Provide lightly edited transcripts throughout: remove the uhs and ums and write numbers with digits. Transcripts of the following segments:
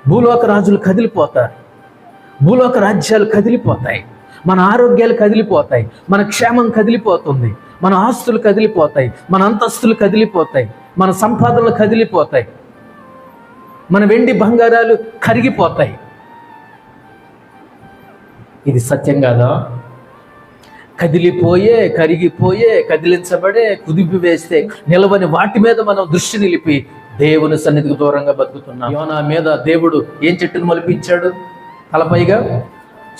భూలోక రాజులు కదిలిపోతారు, భూలోక రాజ్యాలు కదిలిపోతాయి, మన ఆరోగ్యాలు కదిలిపోతాయి, మన క్షేమం కదిలిపోతుంది, మన ఆస్తులు కదిలిపోతాయి, మన అంతస్తులు కదిలిపోతాయి, మన సంపాదనలు కదిలిపోతాయి, మన వెండి బంగారాలు కరిగిపోతాయి. ఇది సత్యం కాదా? కదిలిపోయే, కరిగిపోయే, కదిలించబడే, కుదిపి వేస్తే నిలవని వాటి మీద మనం దృష్టి నిలిపి దేవుని సన్నిధికి దూరంగా బతుకుతున్నాం. యోనా మీద దేవుడు ఏం చెట్టును మొలిపించాడు? తలపైగా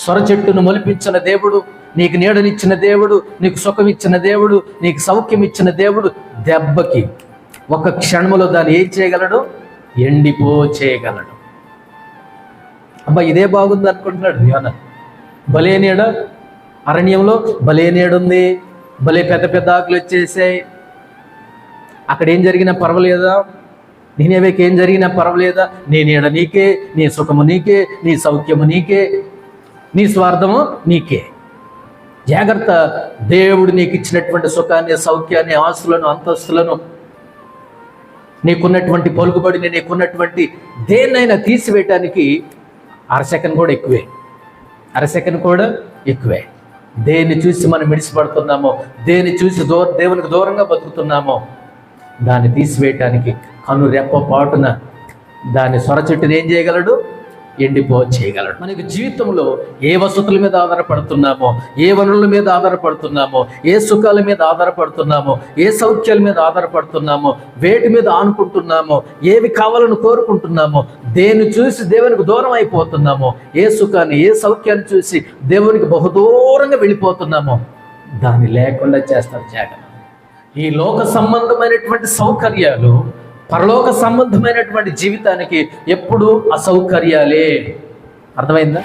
సొర చెట్టును మొలిపించిన దేవుడు, నీకు నీడనిచ్చిన దేవుడు, నీకు సుఖం ఇచ్చిన దేవుడు, నీకు సౌఖ్యం ఇచ్చిన దేవుడు దెబ్బకి ఒక క్షణంలో దాన్ని ఏం చేయగలడు? ఎండిపో చేయగలడు. అబ్బా ఇదే బాగుంది అనుకుంటున్నాడు యోనా. భలే నీడ, అరణ్యంలో భలే నీడుంది, భలే పెద్ద పెద్ద ఆకులు వచ్చేసాయి, అక్కడ ఏం జరిగినా పర్వాలేదా? నేనేవేకి ఏం జరిగినా పర్వాలేదా? నీ నీడ నీకే, నీ సుఖము నీకే, నీ సౌఖ్యము నీకే, నీ స్వార్థము నీకే. జాగ్రత్త. దేవుడు నీకు ఇచ్చినటువంటి సుఖాన్ని, సౌఖ్యాన్ని, ఆస్తులను, అంతస్తులను, నీకున్నటువంటి పలుకుబడిని, నీకున్నటువంటి దేన్నైనా తీసివేయటానికి అరసెకండ్ కూడా ఎక్కువే, అరసెకండ్ కూడా ఎక్కువే. దేన్ని చూసి మనం మిడిసిపడుతున్నామో, దేన్ని చూసి దేవునికి దూరంగా బతుకుతున్నామో దాన్ని తీసివేయటానికి కను రెప్ప పాటున దాన్ని సొర చెట్టుని ఏం చేయగలడు? ఎండిపో చేయగలడు. మనకి జీవితంలో ఏ వసతుల మీద ఆధారపడుతున్నామో, ఏ వనరుల మీద ఆధారపడుతున్నామో, ఏ సుఖాల మీద ఆధారపడుతున్నామో, ఏ సౌఖ్యాల మీద ఆధారపడుతున్నామో, వేటి మీద ఆనుకుంటున్నామో, ఏవి కావాలని కోరుకుంటున్నామో, దేన్ని చూసి దేవునికి దూరం అయిపోతున్నామో, ఏ సుఖాన్ని, ఏ సౌఖ్యాన్ని చూసి దేవునికి బహుదూరంగా వెళ్ళిపోతున్నామో దాన్ని లేకుండా చేస్తారు జాగ్రత్త. ఈ లోక సంబంధమైనటువంటి సౌకర్యాలు పరలోక సంబంధమైనటువంటి జీవితానికి ఎప్పుడూ అసౌకర్యాలే. అర్థమైందా?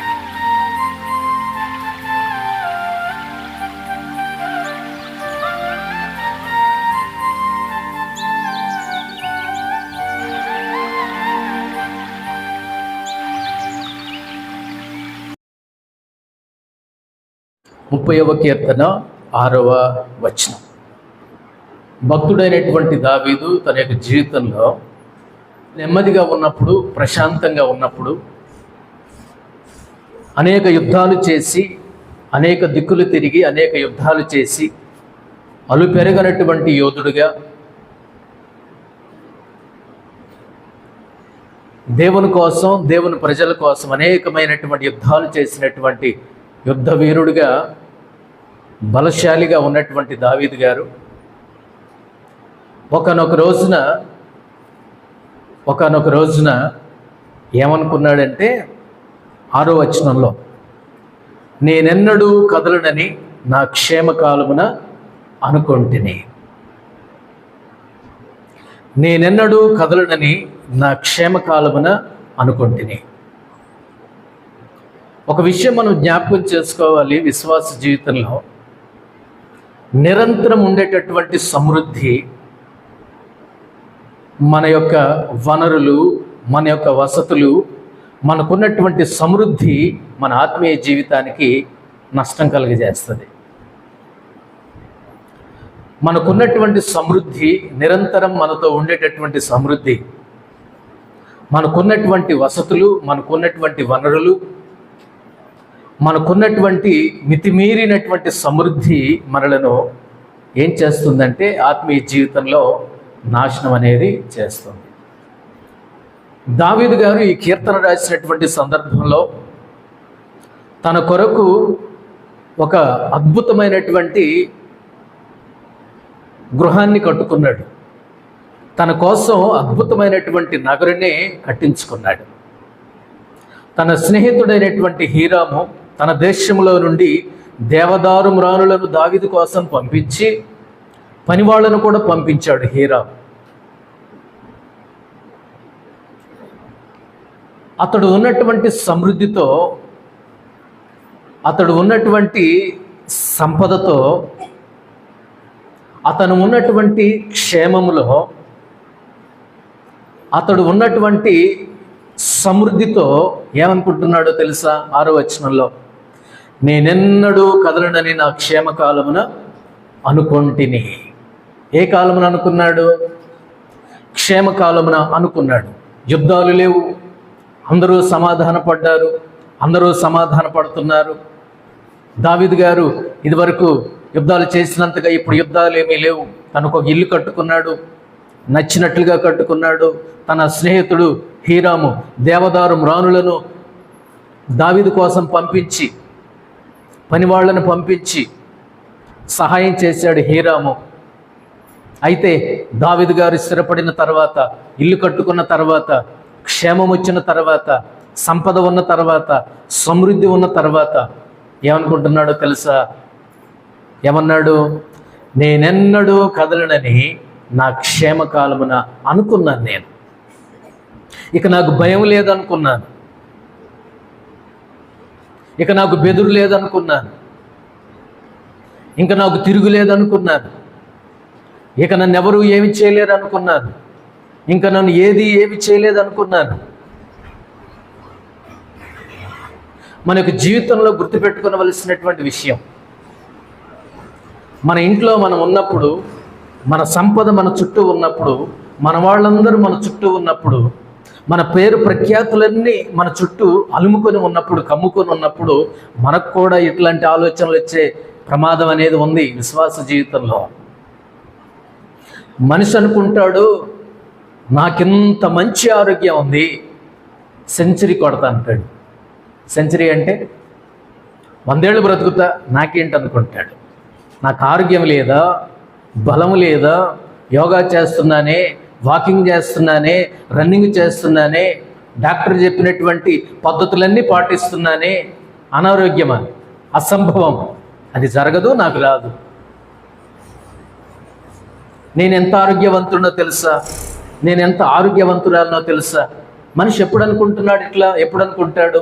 ముప్పైవ కీర్తన 6వ వచనం. భక్తుడైనటువంటి దావీదు తన యొక్క జీవితంలో నెమ్మదిగా ఉన్నప్పుడు, ప్రశాంతంగా ఉన్నప్పుడు, అనేక యుద్ధాలు చేసి, అనేక దిక్కులు తిరిగి, అనేక యుద్ధాలు చేసి అలుపెరగనటువంటి యోధుడుగా, దేవుని కోసం, దేవుని ప్రజల కోసం అనేకమైనటువంటి యుద్ధాలు చేసినటువంటి యుద్ధ వీరుడిగా, బలశాలిగా ఉన్నటువంటి దావీదు గారు ఒకనొక రోజున ఏమనుకున్నాడంటే 6వ వచనంలో, నేనెన్నడూ కదలనని నా క్షేమకాలమున అనుకొంటిని. నేనెన్నడూ కదలనని నా క్షేమకాలమున అనుకొంటిని. ఒక విషయం మనం జ్ఞాపకం చేసుకోవాలి. విశ్వాస జీవితంలో నిరంతరం ఉండేటటువంటి సమృద్ధి, మన యొక్క వనరులు, మన యొక్క వసతులు, మనకున్నటువంటి సమృద్ధి మన ఆత్మీయ జీవితానికి నష్టం కలుగజేస్తుంది. మనకున్నటువంటి సమృద్ధి, నిరంతరం మనతో ఉండేటటువంటి సమృద్ధి, మనకున్నటువంటి వసతులు, మనకున్నటువంటి వనరులు, మనకున్నటువంటి మితిమీరినటువంటి సమృద్ధి మనలను ఏం చేస్తుందంటే ఆత్మీయ జీవితంలో నాశనం అనేది చేస్తుంది. దావీదు గారు ఈ కీర్తన రాసినటువంటి సందర్భంలో తన కొరకు ఒక అద్భుతమైనటువంటి గృహాన్ని కట్టుకున్నాడు. తన కోసం అద్భుతమైనటువంటి నగరుని కట్టించుకున్నాడు. తన స్నేహితుడైనటువంటి హీరాము తన దేశంలో నుండి దేవదారు మ్రానులను దావీదు కోసం పంపించి పనివాళ్లను కూడా పంపించాడు హీరాము. అతడు ఉన్నటువంటి సమృద్ధితో, అతడు ఉన్నటువంటి సంపదతో, అతను ఉన్నటువంటి క్షేమములో, అతడు ఉన్నటువంటి సమృద్ధితో ఏమనుకుంటున్నాడో తెలుసా? 6వ వచనంలో, నేనెన్నడూ కదలనని నా క్షేమకాలమున అనుకొంటిని. ఏ కాలమున అనుకున్నాడు? క్షేమకాలమున అనుకున్నాడు. యుద్ధాలు లేవు, అందరూ సమాధాన పడ్డారు, అందరూ సమాధాన పడుతున్నారు. దావీదు గారు ఇదివరకు యుద్ధాలు చేసినంతగా ఇప్పుడు యుద్ధాలు ఏమీ లేవు. తనకు ఒక ఇల్లు కట్టుకున్నాడు, నచ్చినట్లుగా కట్టుకున్నాడు. తన స్నేహితుడు హీరాము దేవదారు మ్రానులను దావీదు కోసం పంపించి, పనివాళ్లను పంపించి సహాయం చేశాడు హీరాము. అయితే దావీదు గారు స్థిరపడిన తర్వాత, ఇల్లు కట్టుకున్న తర్వాత, క్షేమం వచ్చిన తర్వాత, సంపద ఉన్న తర్వాత, సమృద్ధి ఉన్న తర్వాత ఏమనుకుంటున్నాడో తెలుసా? ఏమన్నాడు? నేనెన్నడూ కదలనని నా క్షేమకాలమున అనుకున్నాను. నేను ఇక నాకు భయం లేదనుకున్నాను, ఇక నాకు బెదురు లేదనుకున్నాను, ఇంకా నాకు తిరుగు లేదనుకున్నాను, ఇక నన్ను ఎవరు ఏమి చేయలేరు అనుకున్నాను, ఇంకా నన్ను ఏమి చేయలేదనుకున్నాను. మన యొక్క జీవితంలో గుర్తుపెట్టుకోవలసినటువంటి విషయం, మన ఇంట్లో మనం ఉన్నప్పుడు, మన సంపద మన చుట్టూ ఉన్నప్పుడు, మన వాళ్ళందరూ మన చుట్టూ ఉన్నప్పుడు, మన పేరు ప్రఖ్యాతులన్నీ మన చుట్టూ అలుముకొని ఉన్నప్పుడు, కమ్ముకొని ఉన్నప్పుడు మనకు కూడా ఇట్లాంటి ఆలోచనలు వచ్చే ప్రమాదం అనేది ఉంది విశ్వాస జీవితంలో. మనిషి అనుకుంటాడు, నాకింత మంచి ఆరోగ్యం ఉంది, సెంచరీ కొడతా అంటాడు. సెంచరీ అంటే 100 ఏళ్ళు బ్రతుకుతా, నాకేంటి అనుకుంటాడు. నాకు ఆరోగ్యం లేదా, బలం లేదా, యోగా చేస్తున్నానే, వాకింగ్ చేస్తున్నానే, రన్నింగ్ చేస్తున్నానే, డాక్టర్ చెప్పినటువంటి పద్ధతులన్నీ పాటిస్తున్నానే, అనారోగ్యమా? అసంభవం, అది జరగదు, నాకు రాదు. నేను ఎంత ఆరోగ్యవంతుడో తెలుసా, నేను ఎంత ఆరోగ్యవంతురాలనో తెలుసా? మనిషి ఎప్పుడు అనుకుంటున్నాడు ఇట్లా? ఎప్పుడు అనుకుంటాడు?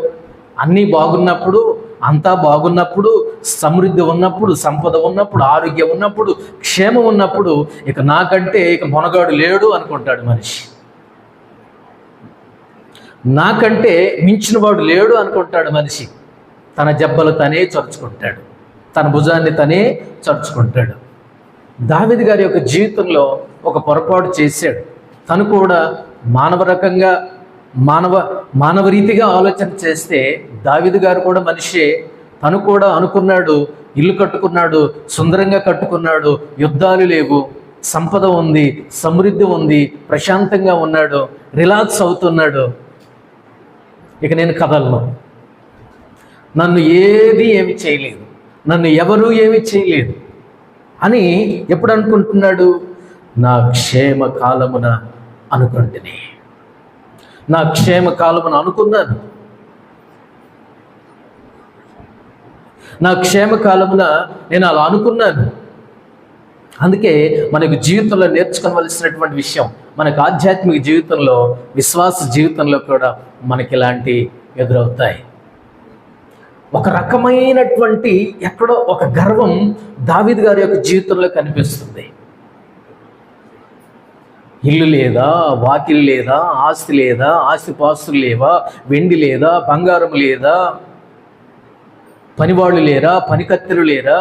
అన్నీ బాగున్నప్పుడు, అంతా బాగున్నప్పుడు, సమృద్ధి ఉన్నప్పుడు, సంపద ఉన్నప్పుడు, ఆరోగ్యం ఉన్నప్పుడు, క్షేమం ఉన్నప్పుడు, ఇక నాకంటే ఇక మొనగాడు లేడు అనుకుంటాడు మనిషి. నాకంటే మించిన వాడు లేడు అనుకుంటాడు మనిషి. తన జబ్బలు తనే చరుచుకుంటాడు, తన భుజాన్ని తనే చరుచుకుంటాడు. దావీదు గారి యొక్క జీవితంలో ఒక పొరపాటు చేశాడు. తను కూడా మానవ రకంగా, మానవ రీతిగా ఆలోచన చేస్తే దావీదు గారు కూడా మనిషే. తను కూడా అనుకున్నాడు, ఇల్లు కట్టుకున్నాడు, సుందరంగా కట్టుకున్నాడు, యుద్ధాలు లేవు, సంపద ఉంది, సమృద్ధి ఉంది, ప్రశాంతంగా ఉన్నాడు, రిలాక్స్ అవుతున్నాడు. ఇక నేను కదలను, నన్ను ఏమి చేయలేదు, నన్ను ఎవరూ ఏమి చేయలేదు అని ఎప్పుడు అనుకుంటున్నాడు? నా క్షేమ కాలమున అనుకుంటుని, నా క్షేమ కాలమున అనుకున్నాను, నా క్షేమ కాలమున నేను అలా అనుకున్నాను. అందుకే మనకు జీవితంలో నేర్చుకోవలసినటువంటి విషయం, మనకు ఆధ్యాత్మిక జీవితంలో, విశ్వాస జీవితంలో కూడా మనకి ఇలాంటి ఎదురవుతాయి. ఒక రకమైనటువంటి ఎక్కడో ఒక గర్వం దావీదు గారి యొక్క జీవితంలో కనిపిస్తుంది. ఇల్లు లేదా, వాకిల్ లేదా, ఆస్తి లేదా, ఆస్తిపాస్తులు లేవా, వెండి లేదా, బంగారం లేదా, పనివాళ్ళు లేరా, పనికత్తెలు లేరా,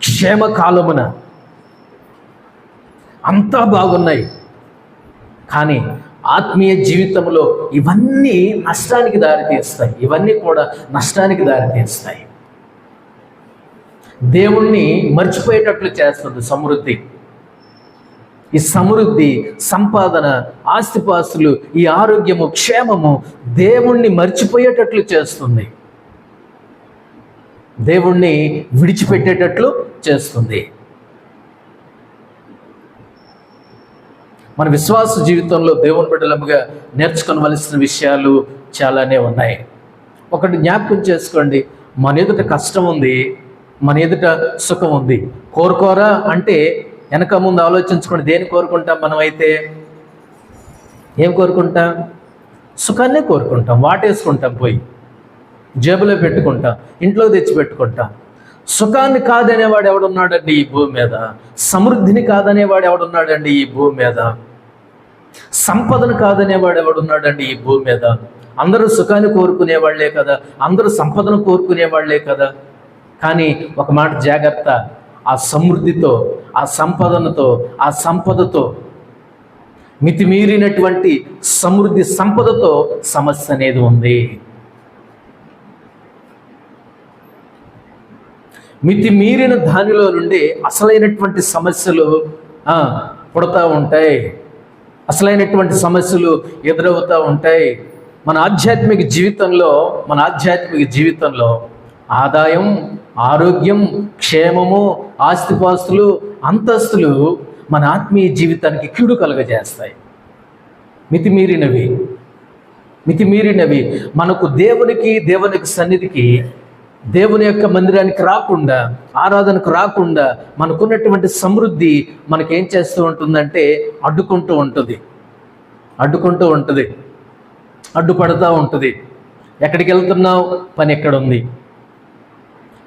క్షేమకాలమున అంతా బాగున్నాయి. కానీ ఆత్మీయ జీవితంలో ఇవన్నీ నష్టానికి దారితీస్తాయి, ఇవన్నీ కూడా నష్టానికి దారితీస్తాయి. దేవుణ్ణి మర్చిపోయేటట్లు చేస్తుంది సమృద్ధి. ఈ సమృద్ధి, సంపాదన, ఆస్తిపాస్తులు, ఈ ఆరోగ్యము, క్షేమము దేవుణ్ణి మర్చిపోయేటట్లు చేస్తుంది, దేవుణ్ణి విడిచిపెట్టేటట్లు చేస్తుంది. మన విశ్వాస జీవితంలో దేవుని బిడ్డలముగా నేర్చుకోవలసిన విషయాలు చాలానే ఉన్నాయి. ఒకటి జ్ఞాపకం చేసుకోండి, మన ఎదుట కష్టం ఉంది, మన ఎదుట సుఖం ఉంది. కోరుకోరా అంటే వెనక ముందు ఆలోచించుకోండి, దేన్ని కోరుకుంటాం? మనమైతే ఏం కోరుకుంటాం? సుఖాన్నే కోరుకుంటాం, వాటేసుకుంటాం, పోయి జేబులో పెట్టుకుంటాం, ఇంట్లో తెచ్చి పెట్టుకుంటాం. సుఖాన్ని కాదనేవాడు ఎవడున్నాడండి ఈ భూమి మీద? సమృద్ధిని కాదనేవాడు ఎవడున్నాడండి ఈ భూమి మీద? సంపదను కాదనేవాడు ఎవడున్నాడండి ఈ భూమి మీద? అందరూ సుఖాన్ని కోరుకునేవాళ్లే కదా, అందరూ సంపదను కోరుకునేవాళ్లే కదా. కానీ ఒక మాట జాగ్రత్త, ఆ సమృద్ధితో, ఆ సంపదతో మితిమీరినటువంటి సమృద్ధి సంపదతో సమస్య అనేది ఉంది. మితిమీరిన దానిలో నుండి అసలైనటువంటి సమస్యలు పుడతా ఉంటాయి, అసలైనటువంటి సమస్యలు ఎదురవుతూ ఉంటాయి. మన ఆధ్యాత్మిక జీవితంలో ఆదాయం, ఆరోగ్యం, క్షేమము, ఆస్తిపాస్తులు, అంతస్తులు మన ఆత్మీయ జీవితానికి కీడు కలుగజేస్తాయి. మితిమీరినవి మనకు దేవునికి సన్నిధికి, దేవుని యొక్క మందిరానికి రాకుండా, ఆరాధనకు రాకుండా మనకున్నటువంటి సమృద్ధి మనకేం చేస్తూ ఉంటుందంటే అడ్డుకుంటూ ఉంటుంది, అడ్డుపడుతూ ఉంటుంది. ఎక్కడికి వెళ్తున్నావు? పని ఎక్కడుంది?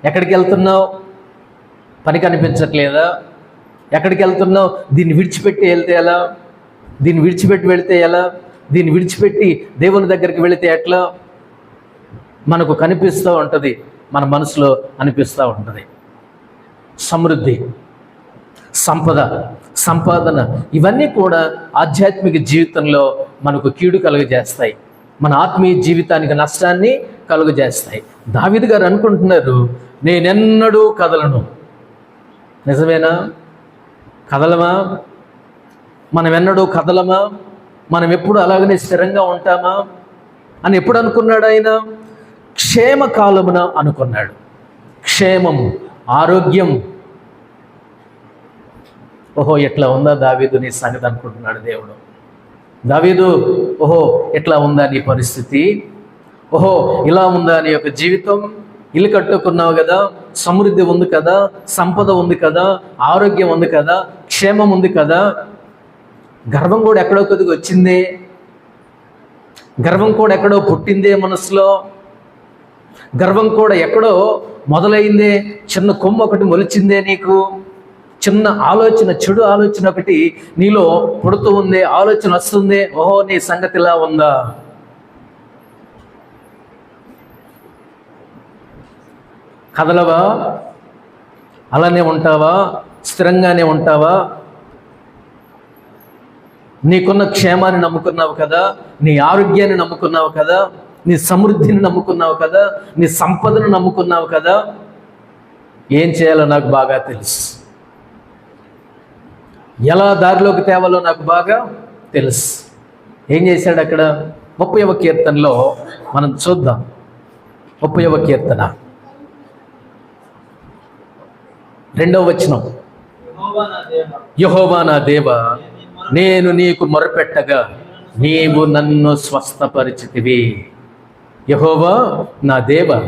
ఎక్కడికి వెళ్తున్నావు? పని కనిపించట్లేదా? ఎక్కడికి వెళ్తున్నావు? దీన్ని విడిచిపెట్టి వెళ్తే ఎలా? దీన్ని విడిచిపెట్టి వెళితే ఎలా? దీన్ని విడిచిపెట్టి దేవుని దగ్గరికి వెళితే ఎట్లా? మనకు కనిపిస్తూ ఉంటుంది, మన మనసులో అనిపిస్తూ ఉంటుంది. సమృద్ధి, సంపాదన ఇవన్నీ కూడా ఆధ్యాత్మిక జీవితంలో మనకు కీడు కలుగజేస్తాయి, మన ఆత్మీయ జీవితానికి నష్టాన్ని కలుగజేస్తాయి. దావీదు గారు అనుకుంటున్నారు, నేనెన్నడూ కదలను. నిజమేనా? కదలమా? మనం ఎన్నడూ కదలమా? మనం ఎప్పుడు అలాగనే స్థిరంగా ఉంటామా అని ఎప్పుడు అనుకున్నాడు ఆయన? క్షేమకాలమున అనుకున్నాడు. క్షేమము, ఆరోగ్యం. ఓహో, ఎట్లా ఉందా దావీదు నీ సంగతి అనుకుంటున్నాడు దేవుడు. దావీదు, ఓహో ఎట్లా ఉందా నీ పరిస్థితి? ఓహో ఇలా ఉందా నీ యొక్క జీవితం? ఇల్లు కట్టుకున్నావు కదా, సమృద్ధి ఉంది కదా, సంపద ఉంది కదా, ఆరోగ్యం ఉంది కదా, క్షేమం ఉంది కదా. గర్వం కూడా ఎక్కడో కొద్దిగా వచ్చిందే, గర్వం కూడా ఎక్కడో పుట్టిందే మనసులో, గర్వం కూడా ఎక్కడో మొదలైందే, చిన్న కొమ్మ ఒకటి మొలిచిందే నీకు, చిన్న ఆలోచన, చెడు ఆలోచన ఒకటి నీలో పుడుతూ ఉంది, ఆలోచన వస్తుంది. ఓహో నీ సంగతి ఇలా ఉందా? కదలవా? అలానే ఉంటావా? స్థిరంగానే ఉంటావా? నీకున్న క్షేమాన్ని నమ్ముకున్నావు కదా, నీ ఆరోగ్యాన్ని నమ్ముకున్నావు కదా, నీ సమృద్ధిని నమ్ముకున్నావు కదా, నీ సంపదను నమ్ముకున్నావు కదా. ఏం చేయాలో నాకు బాగా తెలుసు, ఎలా దారిలోకి తేవాలో నాకు బాగా తెలుసు. ఏం చేశాడు అక్కడ? 30వ కీర్తనలో మనం చూద్దాం. 30వ కీర్తన 2వ వచనం. యెహోవా నా దేవా, నేను నీకు మొరపెట్టగా నీవు నన్ను స్వస్థపరిచితివి. యెహోవా నా దేవా,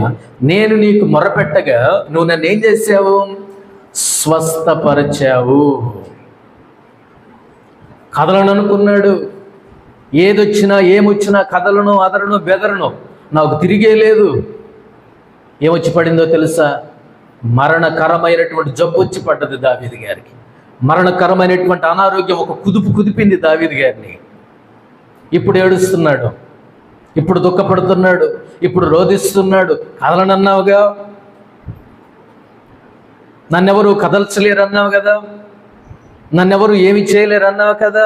నేను నీకు మొరపెట్టగా నువ్వు నన్ను ఏం చేశావు? స్వస్థపరిచావు. కదలను అనుకున్నాడు. ఏదొచ్చినా ఏమొచ్చినా కదలను, అదలను, బెదరను, నాకు తిరిగే లేదు. ఏమొచ్చి పడిందో తెలుసా? మరణకరమైనటువంటి జబ్బు వచ్చి పడ్డది దావీదు గారికి. మరణకరమైనటువంటి అనారోగ్యం ఒక కుదిపింది దావీదు గారిని. ఇప్పుడు ఏడుస్తున్నాడు, ఇప్పుడు దుఃఖపడుతున్నాడు, ఇప్పుడు రోధిస్తున్నాడు. కదలనన్నావుగా, నన్నెవరు కదల్చలేరు అన్నావు కదా, నన్నెవరు ఏమి చేయలేరు అన్నావు కదా.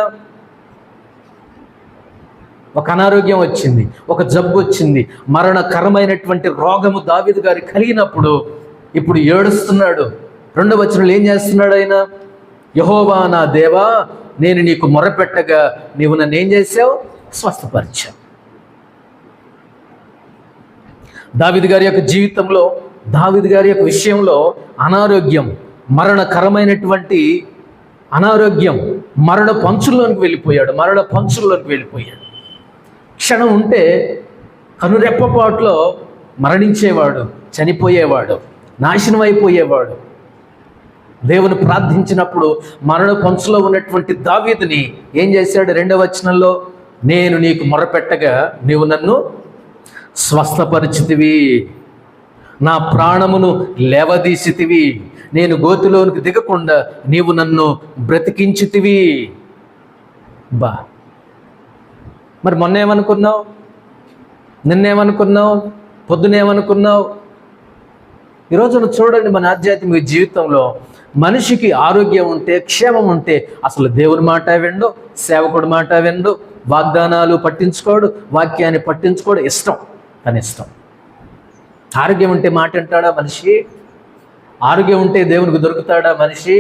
ఒక అనారోగ్యం వచ్చింది, ఒక జబ్బు వచ్చింది, మరణకరమైనటువంటి రోగము దావీదు గారి కలిగినప్పుడు ఇప్పుడు ఏడుస్తున్నాడు. 2వ వచనంలో ఏం చేస్తున్నాడు ఆయన? యెహోవా నా దేవా, నేను నీకు మొరపెట్టగా నీవు నన్ను ఏం చేసావు? స్వస్థపరిచావు. దావీదు గారి యొక్క జీవితంలో, దావీదు గారి యొక్క విషయంలో అనారోగ్యం, మరణకరమైనటువంటి అనారోగ్యం, మరణ పంచుల్లోనికి వెళ్ళిపోయాడు. క్షణం ఉంటే కనురెప్పపాట్లో మరణించేవాడు, చనిపోయేవాడు, నాశనం అయిపోయేవాడు. దేవుని ప్రార్థించినప్పుడు మరణ పంచులో ఉన్నటువంటి దావీదుని ఏం చేశాడు? 2వ వచనంలో, నేను నీకు మొరపెట్టగా నీవు నన్ను స్వస్థపరిచితివి, నా ప్రాణమును లేవదీసితివి, నేను గోతిలోనికి దిగకుండా నీవు నన్ను బ్రతికించితివి. బా, మరి మొన్నేమనుకున్నావు? నిన్నేమనుకున్నావు? పొద్దునేమనుకున్నావు? ఈ రోజున చూడండి, మన ఆధ్యాత్మిక జీవితంలో మనిషికి ఆరోగ్యం ఉంటే, క్షేమం ఉంటే అసలు దేవుని మాట వినడు, సేవకుడి మాట వినడు, వాగ్దానాలు పట్టించుకోడు, వాక్యాన్ని పట్టించుకోడు, తన ఇష్టం. ఆరోగ్యం ఉంటే మాట వింటాడా మనిషి? ఆరోగ్యం ఉంటే దేవునికి దొరుకుతాడా మనిషి?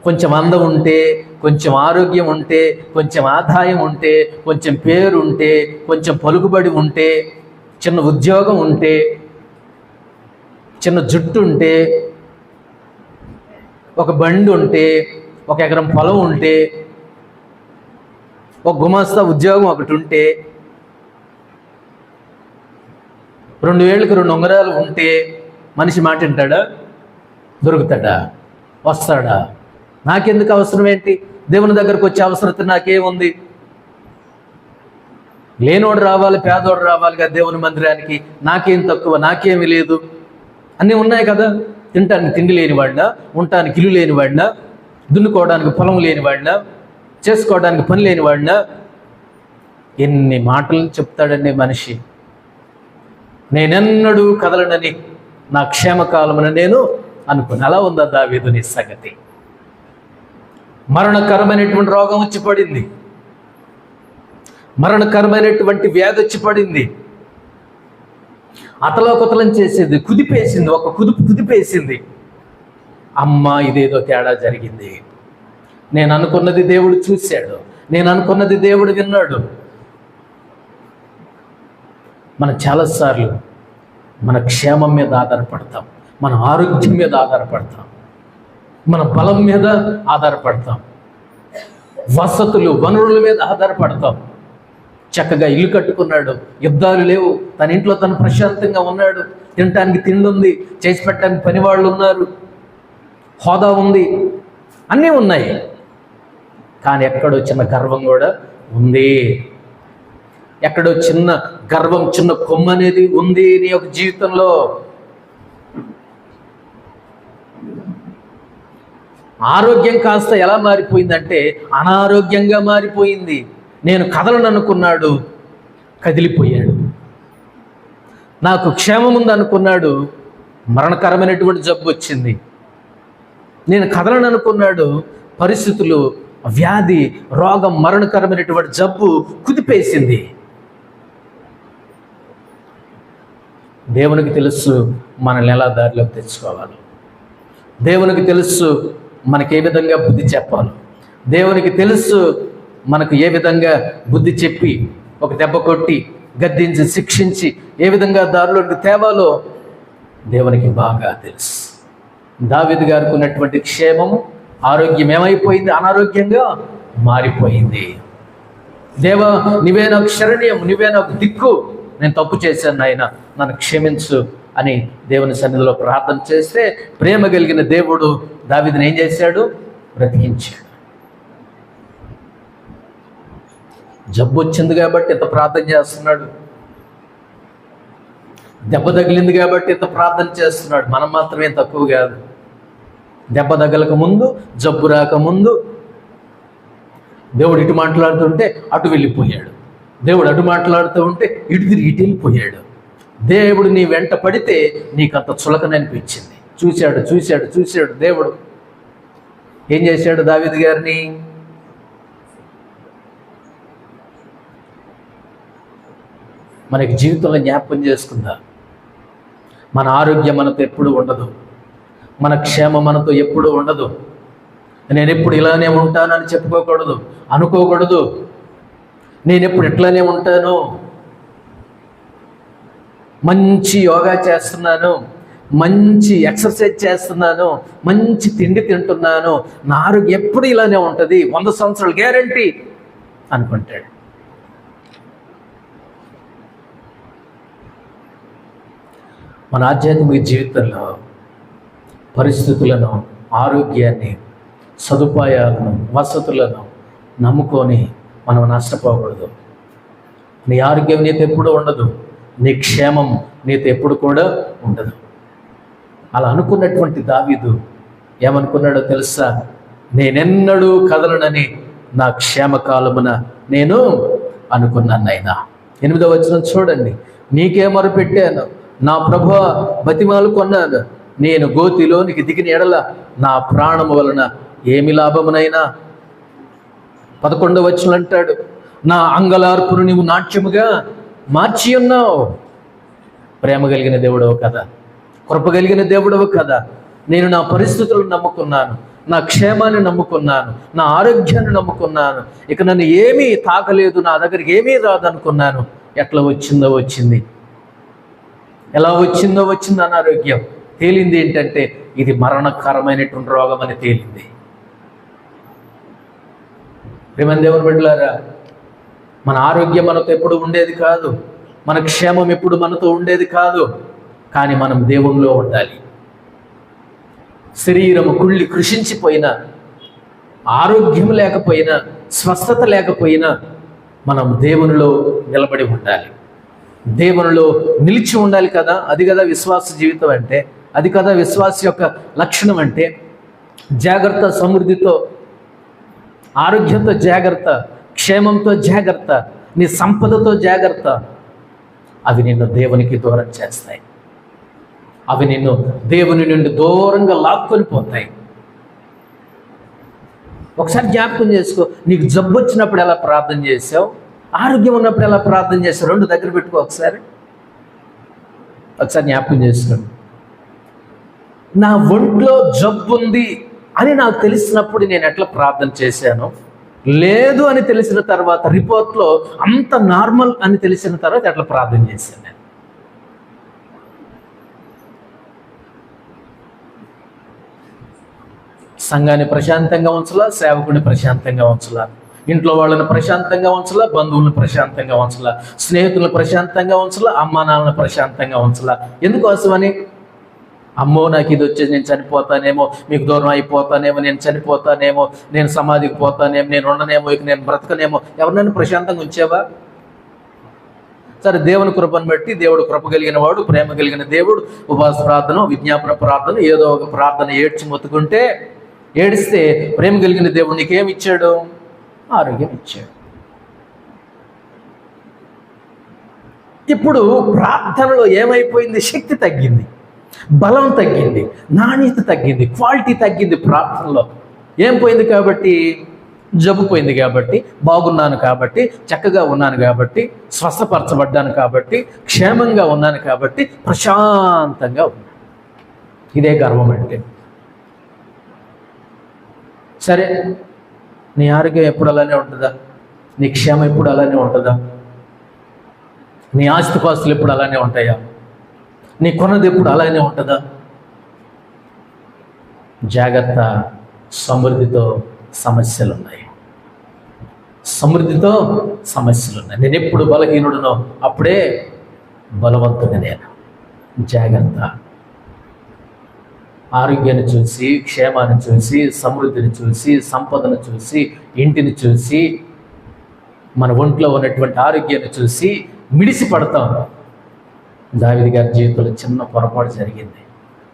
కొంచెం అందం ఉంటే, కొంచెం ఆరోగ్యం ఉంటే, కొంచెం ఆదాయం ఉంటే, కొంచెం పేరు ఉంటే, కొంచెం పలుకుబడి ఉంటే, చిన్న ఉద్యోగం ఉంటే, చిన్న జుట్టు ఉంటే, ఒక బండి ఉంటే, ఒక ఎకరం పొలం ఉంటే, ఒక గుమాస్తా ఉద్యోగం ఒకటి ఉంటే, 2 వేళ్ళకి 2 ఉంగరాలు ఉంటే మనిషి మాట వింటాడా? దొరుకుతాడా? వస్తాడా? నాకెందుకు అవసరం ఏంటి? దేవుని దగ్గరకు వచ్చే అవసరత నాకేముంది? లేనోడు రావాలి, పేదోడు రావాలిగా దేవుని మందిరానికి, నాకేం తక్కువ, నాకేమీ లేదు. అన్నీ ఉన్నాయి కదా. తినటానికి తిండి లేనివాడినా, ఉండటానికి ఇల్లు లేనివాడినా, దున్నుకోవడానికి పొలం లేనివాడినా, చేసుకోవడానికి పని లేనివాడినా, ఎన్ని మాటలు చెప్తాడండి మనిషి. నేనెన్నడూ కదలనని నా క్షేమకాలమున నేను అనుకుని. అలా ఉందా దావీదుని సంగతి? మరణకరమైనటువంటి రోగం వచ్చి పడింది, మరణకరమైనటువంటి వ్యాధి వచ్చి పడింది, అతలాకుతలం చేసేది, కుదిపేసింది, ఒక కుదిపేసింది. అమ్మ, ఇదేదో తేడా జరిగింది. నేను అనుకున్నది దేవుడు చూశాడు, నేను అనుకున్నది దేవుడు విన్నాడు. మనం చాలాసార్లు మన క్షేమం మీద ఆధారపడతాం, మన ఆరోగ్యం మీద ఆధారపడతాం, మన బలం మీద ఆధారపడతాం, వసతులు వనరుల మీద ఆధారపడతాం. చక్కగా ఇల్లు కట్టుకున్నాడు, యుద్ధాలు లేవు, తన ఇంట్లో తను ప్రశాంతంగా ఉన్నాడు, తినటానికి తిండి ఉంది, చేసి పెట్టడానికి పని వాళ్ళు ఉన్నారు, హోదా ఉంది, అన్నీ ఉన్నాయి. కానీ ఎక్కడో చిన్న గర్వం కూడా ఉంది, ఎక్కడో చిన్న గర్వం, చిన్న కొమ్ము అనేది ఉంది నీ యొక్క జీవితంలో. ఆరోగ్యం కాస్త ఎలా మారిపోయిందంటే అనారోగ్యంగా మారిపోయింది. నేను కదలను అనుకున్నాడు, కదిలిపోయాడు. నాకు క్షేమం ఉంది అనుకున్నాడు, మరణకరమైనటువంటి జబ్బు వచ్చింది. నేను కదలను అనుకున్నాడు, పరిస్థితులు, వ్యాధి, రోగం, మరణకరమైనటువంటి జబ్బు కుదిపేసింది. దేవునికి తెలుసు మనల్ని ఎలా దారిలోకి తెచ్చుకోవాలి, దేవునికి తెలుసు మనకి ఏ విధంగా బుద్ధి చెప్పాలి, దేవునికి తెలుసు మనకు ఏ విధంగా బుద్ధి చెప్పి ఒక దెబ్బ కొట్టి గద్దించి శిక్షించి ఏ విధంగా దారిలోకి తేవాలో దేవునికి బాగా తెలుసు. దావీదు గారికి ఉన్నటువంటి క్షేమము, ఆరోగ్యం ఏమైపోయింది? అనారోగ్యంగా మారిపోయింది. దేవా, నీవే నాకు శరణ్యం, నీవే నాకు దిక్కు, నేను తప్పు చేశాను నాయన, నన్ను క్షమించు అని దేవుని సన్నిధిలో ప్రార్థన చేస్తే ప్రేమ కలిగిన దేవుడు దావీదుని ఏం చేశాడు? బ్రతికించాడు. జబ్బు వచ్చింది కాబట్టి ఇంత ప్రార్థన చేస్తున్నాడు, దెబ్బ తగిలింది కాబట్టి ఇంత ప్రార్థన చేస్తున్నాడు. మనం మాత్రమే తక్కువ కాదు. దెబ్బ తగలక ముందు, జబ్బు రాకముందు దేవుడు ఇటు మాట్లాడుతుంటే అటు వెళ్ళిపోయాడు, దేవుడు అటు మాట్లాడుతూ ఉంటే ఇటు తిరిగి ఇటు వెళ్ళిపోయాడు. దేవుడు నీ వెంట పడితే నీకంత చులకననిపించింది. చూశాడు చూశాడు చూశాడు. దేవుడు ఏం చేశాడు? దావీదు గారిని మనకి జీవితంలో జ్ఞాపకం చేసుకుందా. మన ఆరోగ్యం మనతో ఎప్పుడు ఉండదు, మన క్షేమం మనతో ఎప్పుడు ఉండదు. నేను ఎప్పుడు ఇలానే ఉంటానని చెప్పుకోకూడదు, అనుకోకూడదు. నేను ఎప్పుడు ఇట్లానే ఉంటాను, మంచి యోగా చేస్తున్నాను, మంచి ఎక్సర్సైజ్ చేస్తున్నాను, మంచి తిండి తింటున్నాను, నా ఆరోగ్యం ఎప్పుడు ఇలానే ఉంటుంది, 100 సంవత్సరాలు గ్యారంటీ అనుకుంటాడు. మన ఆధ్యాత్మిక జీవితంలో పరిస్థితులను, ఆరోగ్యాన్ని, సదుపాయాలను, వసతులను నమ్ముకొని మనం నష్టపోకూడదు. నీ ఆరోగ్యం నీతో ఎప్పుడు ఉండదు, నీ క్షేమం నీతో ఎప్పుడు కూడా ఉండదు. అలా అనుకున్నటువంటి దావీదు ఏమనుకున్నాడో తెలుసా? నేనెన్నడూ కదలనని నా క్షేమకాలమున నేను అనుకున్నాను నాయనా. 8వ వచనం చూడండి. నీకే మొరపెట్టాను, నా ప్రభువా బతిమాలు కొన్నాను, నేను గోతిలోనికి దిగిన ఎడల నా ప్రాణము వలన ఏమి లాభమునైనా. 11వ వచనం అంటాడు, నా అంగలార్పును నీవు నాట్యముగా మార్చి ఉన్నావు. ప్రేమ కలిగిన దేవుడవు కదా, కృప కలిగిన దేవుడవు కదా. నేను నా పరిస్థితులను నమ్ముకున్నాను, నా క్షేమాన్ని నమ్ముకున్నాను, నా ఆరోగ్యాన్ని నమ్ముకున్నాను. ఇక నన్ను ఏమీ తాకలేదు, నా దగ్గరికి ఏమీ రాదనుకున్నాను. ఎట్లా వచ్చిందో వచ్చింది, ఎలా వచ్చిందో వచ్చింది అనారోగ్యం. తేలింది ఏంటంటే ఇది మరణకరమైనటువంటి రోగం అని తేలింది. ప్రియమైన దేవుని బిడ్డలారా, మన ఆరోగ్యం మనతో ఎప్పుడు ఉండేది కాదు, మన క్షేమం ఎప్పుడు మనతో ఉండేది కాదు. కానీ మనం దేవునిలో ఉండాలి. శరీరము కుళ్ళి కృషించిపోయినా, ఆరోగ్యం లేకపోయినా, స్వస్థత లేకపోయినా మనం దేవునిలో నిలబడి ఉండాలి, దేవునిలో నిలిచి ఉండాలి కదా. అది కదా విశ్వాస జీవితం అంటే, అది కదా విశ్వాస యొక్క లక్షణం అంటే. జాగ్రత్త, సమృద్ధితో, ఆరోగ్యంతో జాగ్రత్త, క్షేమంతో జాగ్రత్త, నీ సంపదతో జాగ్రత్త. అవి నిన్ను దేవునికి దూరం చేస్తాయి, అవి నిన్ను దేవుని నుండి దూరంగా లాక్కొని పోతాయి. ఒకసారి జ్ఞాపకం చేసుకో, నీకు జబ్బు వచ్చినప్పుడు ఎలా ప్రార్థన చేసావు, ఆరోగ్యం ఉన్నప్పుడు ఎలా ప్రార్థన చేసావు, రెండు దగ్గర పెట్టుకో. ఒకసారి జ్ఞాపకం చేసుకోండి. నా ఒంట్లో జబ్బు ఉంది అని నాకు తెలిసినప్పుడు నేను ఎట్లా ప్రార్థన చేశాను, లేదు అని తెలిసిన తర్వాత, రిపోర్ట్లో అంత నార్మల్ అని తెలిసిన తర్వాత ఎట్లా ప్రార్థన చేశాను నేను. సంఘాన్ని ప్రశాంతంగా ఉంచలా, సేవకుడిని ప్రశాంతంగా ఉంచలా, ఇంట్లో వాళ్ళని ప్రశాంతంగా ఉంచలా, బంధువులను ప్రశాంతంగా ఉంచలా, స్నేహితులను ప్రశాంతంగా ఉంచలా, అమ్మా నాన్నలను ప్రశాంతంగా ఉంచలా. ఎందుకోసమని? అమ్మో నాకు ఇది వచ్చేసి నేను చనిపోతానేమో, మీకు దూరం అయిపోతానేమో, నేను చనిపోతానేమో, నేను సమాధికి పోతానేమో, నేను ఉండనేమో, ఇక నేను బ్రతకనేమో. ఎవరినైనా ప్రశాంతంగా ఉంచావా? సరే, దేవుని కృపను బట్టి, దేవుడు కృప కలిగిన వాడు, ప్రేమ కలిగిన దేవుడు, ఉపవాస ప్రార్థన, విజ్ఞాపన ప్రార్థన, ఏదో ఒక ప్రార్థన ఏడ్చి మొత్తుకుంటే, ఏడిస్తే ప్రేమ కలిగిన దేవుడు నీకేమి ఇచ్చాడు? ఆరోగ్యం ఇచ్చాడు. ఇప్పుడు ప్రార్థనలో ఏమైపోయింది? శక్తి తగ్గింది, బలం తగ్గింది, నాణ్యత తగ్గింది, క్వాలిటీ తగ్గింది. ప్రార్థనలో ఏం పోయింది? కాబట్టి జబ్బు పోయింది, కాబట్టి బాగున్నాను, కాబట్టి చక్కగా ఉన్నాను, కాబట్టి స్వస్థపరచబడ్డాను, కాబట్టి క్షేమంగా ఉన్నాను, కాబట్టి ప్రశాంతంగా ఉన్నాను. ఇదే గర్వం అంటే. సరే, నీ ఆరోగ్యం ఎప్పుడు అలానే ఉంటుందా? నీ క్షేమం ఎప్పుడు అలానే ఉంటుందా? నీ ఆస్తిపాస్తులు ఎప్పుడు అలానే ఉంటాయా? నీ కొన్నది ఎప్పుడు అలానే ఉంటుందా? జాగ్రత్త, సమృద్ధితో సమస్యలు ఉన్నాయి, సమృద్ధితో సమస్యలు ఉన్నాయి. నేను ఎప్పుడు బలహీనుడునో అప్పుడే బలవంతుడు నేను. జాగ్రత్త. ఆరోగ్యాన్ని చూసి, క్షేమాన్ని చూసి, సమృద్ధిని చూసి, సంపదను చూసి, ఇంటిని చూసి, మన ఒంట్లో ఉన్నటువంటి ఆరోగ్యాన్ని చూసి మిడిసి పడతాం. దావీదు గారి జీవితంలో చిన్న పొరపాటు జరిగింది.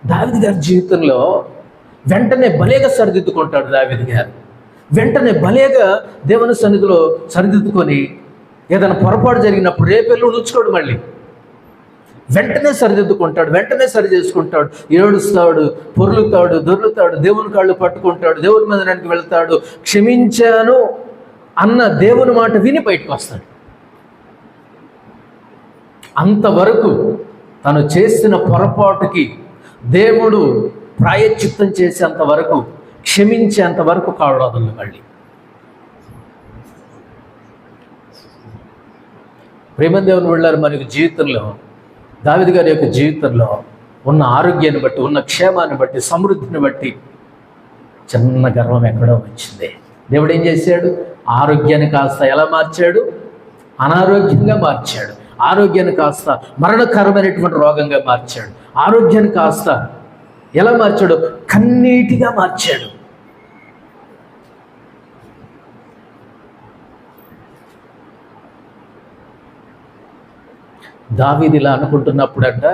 దావీదు గారి జీవితంలో వెంటనే భలేగా సరిదిద్దుకుంటాడు. దావీదు గారు వెంటనే భలేగా దేవుని సన్నిధిలో సరిదిద్దుకొని, ఏదైనా పొరపాటు జరిగినప్పుడు రేపెళ్ళు ఉంచుకోడు, మళ్ళీ వెంటనే సరిదిద్దుకుంటాడు, వెంటనే సరి చేసుకుంటాడు. ఏడుస్తాడు, పొర్లుతాడు, దొర్లుతాడు, దేవుని కాళ్ళు పట్టుకుంటాడు, దేవుని మందిరానికి వెళ్తాడు. క్షమించాను అన్న దేవుని మాట విని బయటకు వస్తాడు. అంతవరకు తను చేసిన పొరపాటుకి దేవుడు ప్రాయశ్చిత్తం చేసేంత వరకు, క్షమించేంత వరకు కాళ్ళు వదలడు. మళ్ళీ ప్రేమదేవుని వెళ్ళారు. మనకు జీవితంలో, దావీదు గారి యొక్క జీవితంలో ఉన్న ఆరోగ్యాన్ని బట్టి, ఉన్న క్షేమాన్ని బట్టి, సమృద్ధిని బట్టి చిన్న గర్వం ఎక్కడో వచ్చింది. దేవుడు ఏం చేశాడు? ఆరోగ్యాన్ని కాస్త ఎలా మార్చాడు? అనారోగ్యంగా మార్చాడు. ఆరోగ్యాన్ని కాస్త మరణకరమైనటువంటి రోగంగా మార్చాడు. ఆరోగ్యాన్ని కాస్త ఎలా మార్చాడు? కన్నీటిగా మార్చాడు. దావీదు ఇలా అనుకుంటున్నప్పుడంట,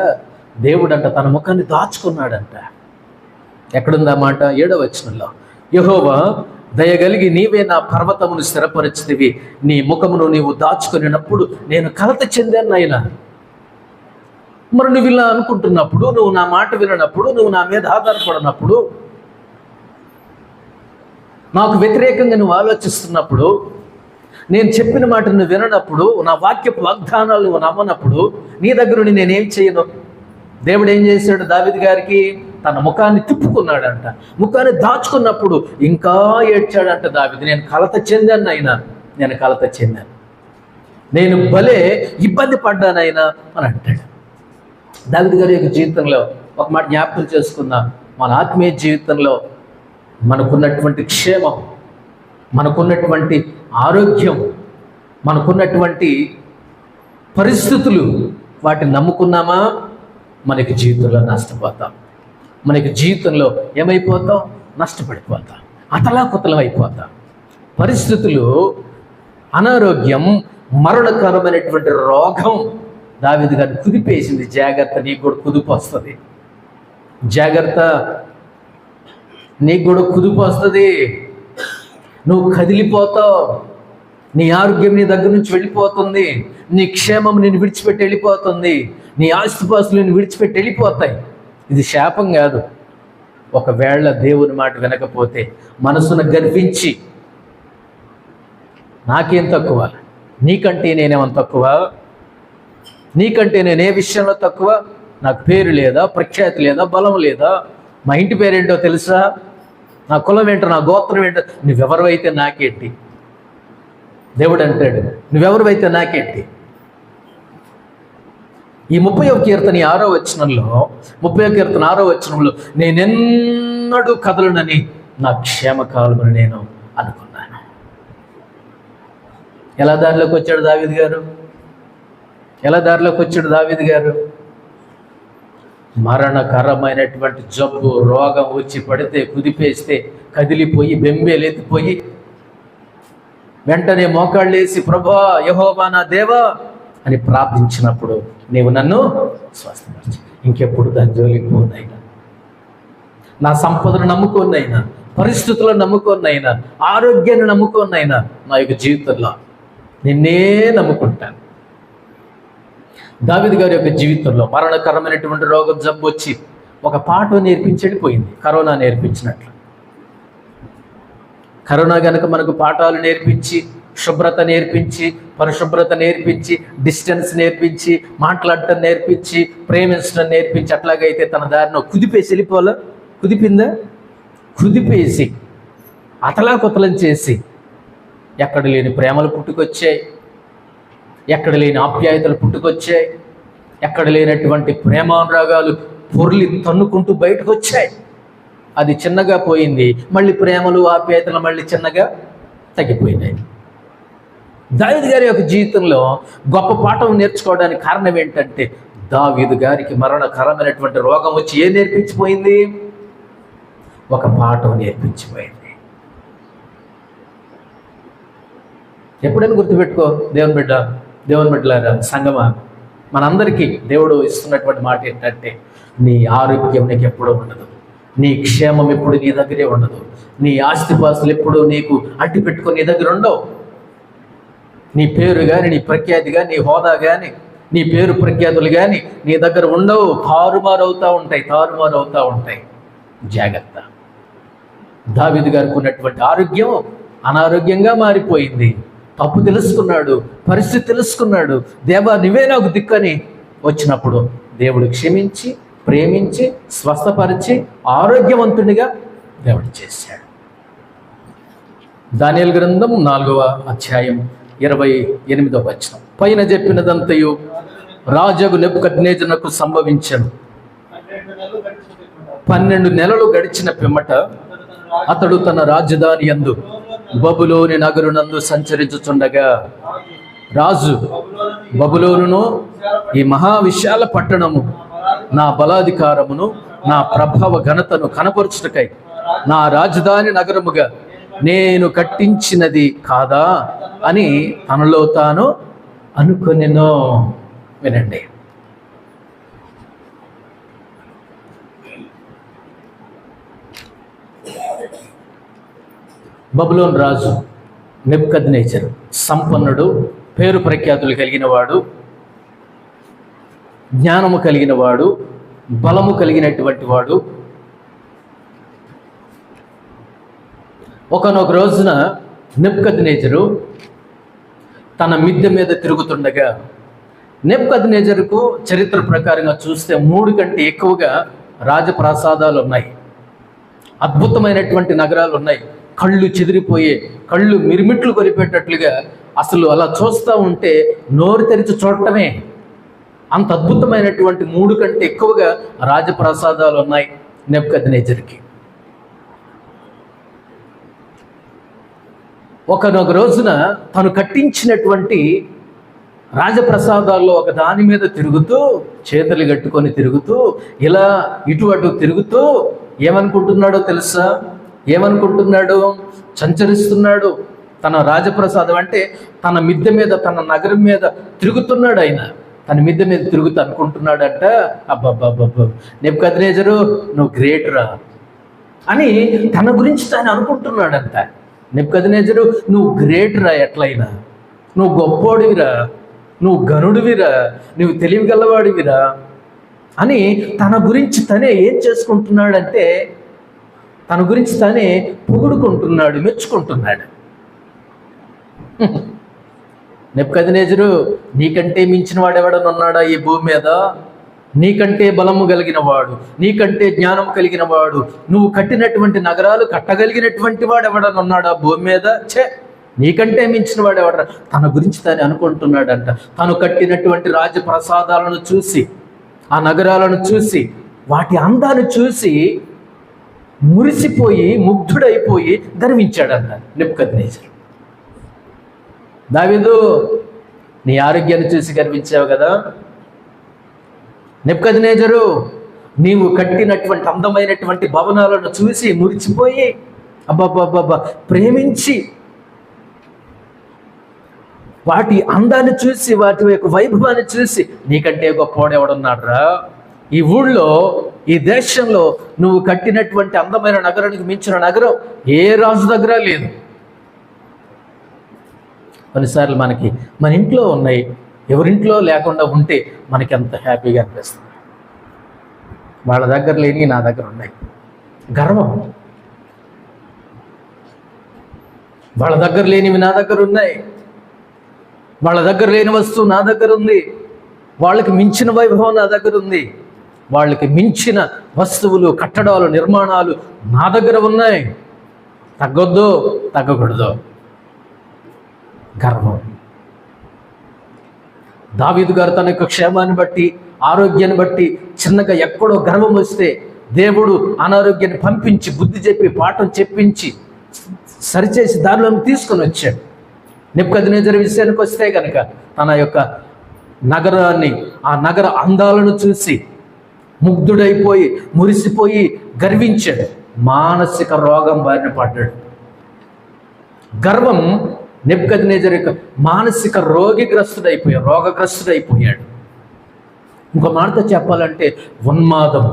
దేవుడంట తన ముఖాన్ని దాచుకున్నాడంట. ఎక్కడుందా మాట? 7వ వచనంలో, యెహోవా దయగలిగి నీవే నా పర్వతమును స్థిరపరిచితివి, నీ ముఖమును నీవు దాచుకునేటప్పుడు నేను కలత చెందాను నాయనా. మరి నువ్వు ఇలా అనుకుంటున్నప్పుడు, నువ్వు నా మాట వినప్పుడు, నువ్వు నా మీద ఆధారపడినప్పుడు, నాకు వ్యతిరేకంగా నువ్వు ఆలోచిస్తున్నప్పుడు, నేను చెప్పిన మాట నువ్వు విననప్పుడు, నా వాక్యపు వాగ్దానాలు నువ్వు నమ్మనప్పుడు, నీ దగ్గర నుండి నేనేం చేయను? దేవుడు ఏం చేశాడు? దావీదు గారికి తన ముఖాన్ని తిప్పుకున్నాడంట. ముఖాన్ని దాచుకున్నప్పుడు ఇంకా ఏడ్చాడంట దావీదు. నేను కలత చెందాను అయినా, నేను కలత చెందాను, నేను భలే ఇబ్బంది పడ్డానైనా అని అంటాడు. దావీదు గారి యొక్క జీవితంలో ఒక మాట జ్ఞాపకం చేసుకుందాం. మన ఆత్మీయ జీవితంలో మనకున్నటువంటి క్షేమం, మనకున్నటువంటి ఆరోగ్యం, మనకున్నటువంటి పరిస్థితులు, వాటిని నమ్ముకున్నామా మనకి జీవితంలో నష్టపోతాం. మనకి జీవితంలో ఏమైపోతాం? నష్టపడిపోతాం, అతలాకుతలం అయిపోతాం. పరిస్థితులు, అనారోగ్యం, మరణకరమైనటువంటి రోగం దావీదు గారిని కుదిపేసింది. జాగ్రత్త, నీకు కూడా కుదుపు వస్తుంది. జాగ్రత్త, నీకు కూడా కుదుపు వస్తుంది. నువ్వు కదిలిపోతావు, నీ ఆరోగ్యం నీ దగ్గర నుంచి వెళ్ళిపోతుంది, నీ క్షేమం నేను విడిచిపెట్టి వెళ్ళిపోతుంది, నీ ఆస్తిపాస్తులు నేను విడిచిపెట్టి వెళ్ళిపోతాయి. ఇది శాపం కాదు. ఒకవేళ దేవుని మాట వినకపోతే మనసును గర్వించి నాకేం తక్కువ, నీకంటే నేనేమో తక్కువ, నీకంటే నేనే విషయంలో తక్కువ, నాకు పేరు లేదా, ప్రఖ్యాతి లేదా, బలం లేదా, మా ఇంటి పేరేంటో తెలుసా, నా కులం ఏంటో, నా గోత్రం ఏంటో, నువ్వెవరివైతే నాకేంటి? దేవుడు అంటాడు, నువ్వెవరివైతే నాకేంటి? ఈ 30వ కీర్తన 6వ వచనంలో, 30వ కీర్తన 6వ వచనంలో, నేనెన్నడూ కదలనని నా క్షేమకాలమని నేను అనుకున్నాను. ఎలా దారిలోకి వచ్చాడు దావీదు గారు? ఎలా దారిలోకి వచ్చాడు దావీదు గారు? మరణకరమైనటువంటి జబ్బు, రోగం వచ్చి పడితే, కుదిపేస్తే, కదిలిపోయి బెంబేలెత్తిపోయి వెంటనే మోకాళ్ళేసి ప్రభువా, యెహోవా నా దేవా అని ప్రార్థించినప్పుడు, నీవు నన్ను స్వస్థపరిచి, ఇంకెప్పుడు దాని జోలికి పోనైనా, నా సంపదను నమ్ముకోనైనా, పరిస్థితులను నమ్ముకోనైనా, ఆరోగ్యాన్ని నమ్ముకోనైనా, నా యొక్క జీవితంలో నిన్నే నమ్ముకుంటాను. దావీదు గారి యొక్క జీవితంలో మరణకరమైనటువంటి రోగం, జబ్బు వచ్చి ఒక పాట నేర్పించి వెళ్ళిపోయింది. కరోనా నేర్పించినట్లు. కరోనా కనుక మనకు పాఠాలు నేర్పించి, శుభ్రత నేర్పించి, పరిశుభ్రత నేర్పించి, డిస్టెన్స్ నేర్పించి, మాట్లాడటం నేర్పించి, ప్రేమించడం నేర్పించి, అట్లాగైతే తన దారిలో కుదిపేసి వెళ్ళిపోవాలా? కుదిపిందా? కుదిపేసి అతలాకుతలం చేసి ఎక్కడ లేని ప్రేమలు పుట్టుకొచ్చాయి, ఎక్కడ లేని ఆప్యాయతలు పుట్టుకొచ్చాయి, ఎక్కడ లేనటువంటి ప్రేమానురాగాలు పొర్లి తన్నుకుంటూ బయటకు వచ్చాయి. అది చిన్నగా పోయింది, మళ్ళీ ప్రేమలు, ఆప్యాయతలు మళ్ళీ చిన్నగా తగ్గిపోయినాయి. దావీదు గారి యొక్క జీవితంలో గొప్ప పాఠం నేర్చుకోవడానికి కారణం ఏంటంటే, దావీదు గారికి మరణకరమైనటువంటి రోగం వచ్చి ఏం నేర్పించిపోయింది? ఒక పాఠం నేర్పించిపోయింది. ఎప్పుడైనా గుర్తుపెట్టుకో, దేవుని బిడ్డలారా, సంగమా, మనందరికీ దేవుడు ఇస్తున్నటువంటి మాట ఏంటంటే, నీ ఆరోగ్యం నీకు ఎప్పుడూ ఉండదు, నీ క్షేమం ఎప్పుడు నీ దగ్గరే ఉండదు, నీ ఆస్తిపాస్తులు ఎప్పుడు నీకు అట్టి పెట్టుకొని నీ దగ్గర ఉండవు. నీ పేరు కానీ, నీ ప్రఖ్యాతి కానీ, నీ హోదా కానీ, నీ పేరు ప్రఖ్యాతులు కానీ నీ దగ్గర ఉండవు. తారుమారు అవుతూ ఉంటాయి. జాగ్రత్త. దావీదు గారికి ఉన్నటువంటి ఆరోగ్యం అనారోగ్యంగా మారిపోయింది. తప్పు తెలుసుకున్నాడు, పరిస్థితి తెలుసుకున్నాడు. దేవా, నువ్వే నాకు దిక్కని వచ్చినప్పుడు దేవుడు క్షమించి, ప్రేమించి, స్వస్థపరిచి, ఆరోగ్యవంతునిగా దేవుడు చేశాడు. దానియేలు గ్రంథం 4వ అధ్యాయం 28వ వచనం. పైన చెప్పినదంతయు రాజగు నెబుకద్నెజరునకు సంభవించెను. 12 నెలలు గడిచిన పిమ్మట అతడు తన రాజధాని యందు బబులోని నగరునందు సంచరించుచుండగా, రాజు బబులోనును, ఈ మహావిశాల పట్టణము నా బలాధికారమును, నా ప్రభావ ఘనతను కనపరుచుటకై నా రాజధాని నగరముగా నేను కట్టించినది కాదా అని తనలో తాను అనుకొనెను. వినండి. బబులోన్ రాజు నెబుకద్నెజరు సంపన్నుడు, పేరు ప్రఖ్యాతులు కలిగిన వాడు. జ్ఞానము కలిగిన వాడు, బలము కలిగినటువంటి వాడు. ఒకానొక రోజున నెబుకద్నెజరు తన మిద్దె మీద తిరుగుతుండగా, నెబుకద్నెజరుకు చరిత్ర ప్రకారంగా చూస్తే 3 కంటే ఎక్కువగా రాజప్రాసాదాలు ఉన్నాయి, అద్భుతమైనటువంటి నగరాలు ఉన్నాయి. కళ్ళు చెదిరిపోయే, కళ్ళు మిరుమిట్లు కొరిపేటట్లుగా అసలు అలా చూస్తూ ఉంటే నోరు తెరిచి చూడటమే. అంత అద్భుతమైనటువంటి 3 కంటే ఎక్కువగా రాజప్రాసాదాలు ఉన్నాయి నెబుకద్నెజరుకి. ఒకనొక రోజున తను కట్టించినటువంటి రాజప్రసాదాల్లో ఒక దాని మీద తిరుగుతూ, చేతులు కట్టుకొని తిరుగుతూ, ఇలా ఇటు అటు తిరుగుతూ ఏమనుకుంటున్నాడో తెలుసా? ఏమనుకుంటున్నాడు? సంచరిస్తున్నాడు. తన రాజప్రసాదం అంటే తన మిద్దె మీద, తన నగరం మీద తిరుగుతున్నాడు. ఆయన తన మిద్దె మీద తిరుగుతూ అనుకుంటున్నాడంట, అబ్బబ్బబ్బబ్బ నెబుకద్నెజరు నువ్వు గ్రేట్ రా అని తన గురించి తాను అనుకుంటున్నాడంట. నెబుకద్నెజరు నువ్వు గ్రేట్ రా, ఎట్లయినా నువ్వు గొప్పోడివిరా, నువ్వు గనుడివిరా, నువ్వు తెలివిగలవాడివిరా అని తన గురించి తనే ఏం చేసుకుంటున్నాడంటే, తన గురించి తానే పొగుడుకుంటున్నాడు, మెచ్చుకుంటున్నాడు. నెబుకద్నెజరు నీకంటే మించిన వాడు ఎవడన్నా ఉన్నాడా ఈ భూమి మీద? నీకంటే బలము కలిగిన వాడు, నీకంటే జ్ఞానం కలిగిన వాడు, నువ్వు కట్టినటువంటి నగరాలు కట్టగలిగినటువంటి వాడు ఎవడన్నా ఉన్నాడా భూమి మీద? నీకంటే మించిన వాడు ఎవడ? తన గురించి తాను అనుకుంటున్నాడంట. తను కట్టినటువంటి రాజప్రసాదాలను చూసి, ఆ నగరాలను చూసి, వాటి అందాన్ని చూసి మురిసిపోయి, ముగ్ధుడైపోయి గర్వించాడంట నెబుకద్నెజరు. దావీదు నీ ఆరోగ్యాన్ని చూసి గర్వించావు కదా. నెబుకద్నెజరు నీవు కట్టినటువంటి అందమైనటువంటి భవనాలను చూసి మురిసిపోయి, అబ్బబ్బబ్బబ్బా ప్రేమించి, వాటి అందాన్ని చూసి, వాటి యొక్క వైభవాన్ని చూసి నీకంటే గొప్పవాడు ఎవడున్నాడు రా ఈ ఊళ్ళో, ఈ దేశంలో? నువ్వు కట్టినటువంటి అందమైన నగరానికి మించిన నగరం ఏ రాజు దగ్గర లేదు. కొన్నిసార్లు మనకి మన ఇంట్లో ఉన్నాయి, ఎవరింట్లో లేకుండా ఉంటే మనకి ఎంత హ్యాపీగా అనిపిస్తుంది. వాళ్ళ దగ్గర లేని నా దగ్గర ఉన్నాయి, గర్వం. వాళ్ళ దగ్గర లేనివి నా దగ్గర ఉన్నాయి, వాళ్ళ దగ్గర లేని వస్తువు నా దగ్గర ఉంది, వాళ్ళకి మించిన వైభవం నా దగ్గర ఉంది, వాళ్ళకి మించిన వస్తువులు, కట్టడాలు, నిర్మాణాలు నా దగ్గర ఉన్నాయి. తగ్గొద్దు, తగ్గకూడదు. గర్వం. దావీదు గారు తన యొక్క క్షేమాన్ని బట్టి, ఆరోగ్యాన్ని బట్టి చిన్నగా ఎక్కడో గర్వం వస్తే దేవుడు అనారోగ్యాన్ని పంపించి, బుద్ధి చెప్పి, పాఠం చెప్పించి, సరిచేసి దారిలోకి తీసుకొని వచ్చాడు. నెబుకద్నెజరు విషయానికి వస్తే కనుక తన యొక్క నగరాన్ని, ఆ నగర అందాలను చూసి ముగ్ధుడైపోయి, మురిసిపోయి గర్వించాడు. మానసిక రోగం బారిన పడ్డాడు. గర్వం నెబుకద్నెజరు యొక్క మానసిక రోగగ్రస్తుడైపోయాడు. ఇంకో మాటతో చెప్పాలంటే ఉన్మాదం.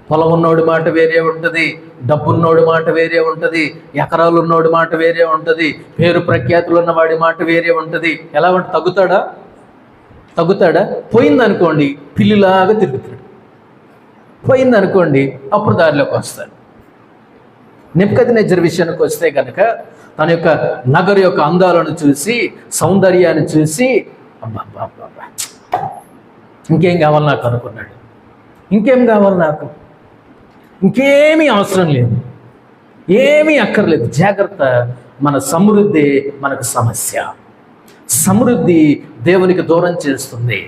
పొలం ఉన్నోడి మాట వేరే ఉంటుంది, డబ్బున్నోడి మాట వేరే ఉంటుంది, ఎకరాలు ఉన్నోడి మాట వేరే ఉంటుంది, పేరు ప్రఖ్యాతులు ఉన్నవాడి మాట వేరే ఉంటుంది. ఎలా ఉంటే తగ్గుతాడా? పోయిందనుకోండి పిల్లిలాగా తిరుగుతాడు, పోయిందనుకోండి అప్పుడు దారిలోకి వస్తాడు. నెబుకద్నెజరు విషయానికి వస్తే కనుక తన యొక్క నగరు యొక్క అందాలను చూసి, సౌందర్యాన్ని చూసి, అబ్బా ఇంకేం కావాలి నాకు అనుకున్నాడు. ఇంకేం కావాలి నాకు? ఇంకేమీ అవసరం లేదు, ఏమీ అక్కర్లేదు. జాగ్రత్త, మన సమృద్ధి మనకు సమస్య. సమృద్ధి దేవునికి దూరం చేస్తుంది.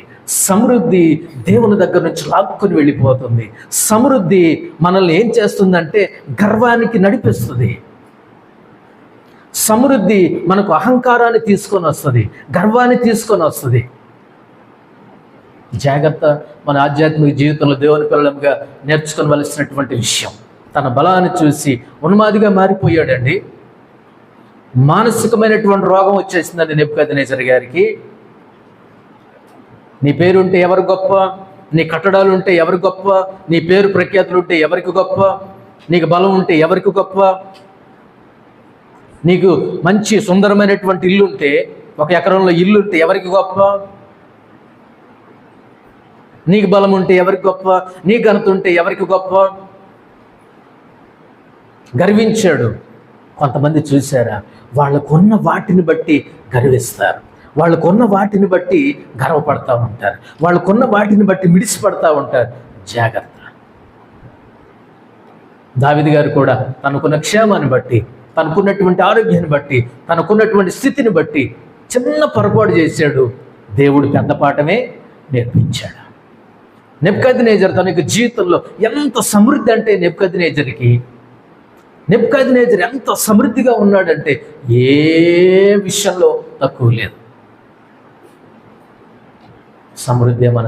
సమృద్ధి దేవుని దగ్గర నుంచి లాక్కుని వెళ్ళిపోతుంది. సమృద్ధి మనల్ని ఏం చేస్తుందంటే గర్వానికి నడిపిస్తుంది. సమృద్ధి మనకు అహంకారాన్ని తీసుకొని వస్తుంది, గర్వాన్ని తీసుకొని వస్తుంది. జాగ్రత్త, మన ఆధ్యాత్మిక జీవితంలో దేవుని పిల్లలుగా నేర్చుకోవలసినటువంటి విషయం. తన బలాన్ని చూసి ఉన్మాదిగా మారిపోయాడండి. మానసికమైనటువంటి రోగం వచ్చేసిందండి నెబుకద్నెజరు గారికి. నీ పేరుంటే ఎవరు గొప్ప, నీ కట్టడాలు ఉంటే ఎవరు గొప్ప, నీ పేరు ప్రఖ్యాతులు ఉంటే ఎవరికి గొప్ప, నీకు బలం ఉంటే ఎవరికి గొప్ప, నీకు మంచి సుందరమైనటువంటి ఇల్లు ఉంటే 1 ఎకరంలో ఇల్లు ఉంటే ఎవరికి గొప్ప? నీకు బలం ఉంటే ఎవరికి గొప్ప? నీ ఘనత ఉంటే ఎవరికి గొప్ప? గర్వించాడు. కొంతమంది చూసారా, వాళ్ళకున్న వాటిని బట్టి గర్విస్తారు, వాళ్ళకున్న వాటిని బట్టి గర్వపడతా ఉంటారు, వాళ్ళకున్న వాటిని బట్టి మిడిసిపడతా ఉంటారు. జాగ్రత్త. దావీదు గారు కూడా తనకున్న క్షేమాన్ని బట్టి, తనకున్నటువంటి ఆరోగ్యాన్ని బట్టి, తనకున్నటువంటి స్థితిని బట్టి చిన్న పొరపాటు చేశాడు. దేవుడు పెద్ద పాఠమే నేర్పించాడు. నెబుకద్నెజరు తన యొక్క జీవితంలో ఎంత సమృద్ధి అంటే, నెబుకద్నెజరు ఎంత సమృద్ధిగా ఉన్నాడంటే ఏ విషయంలో తక్కువ లేదు. సమృద్ధి మన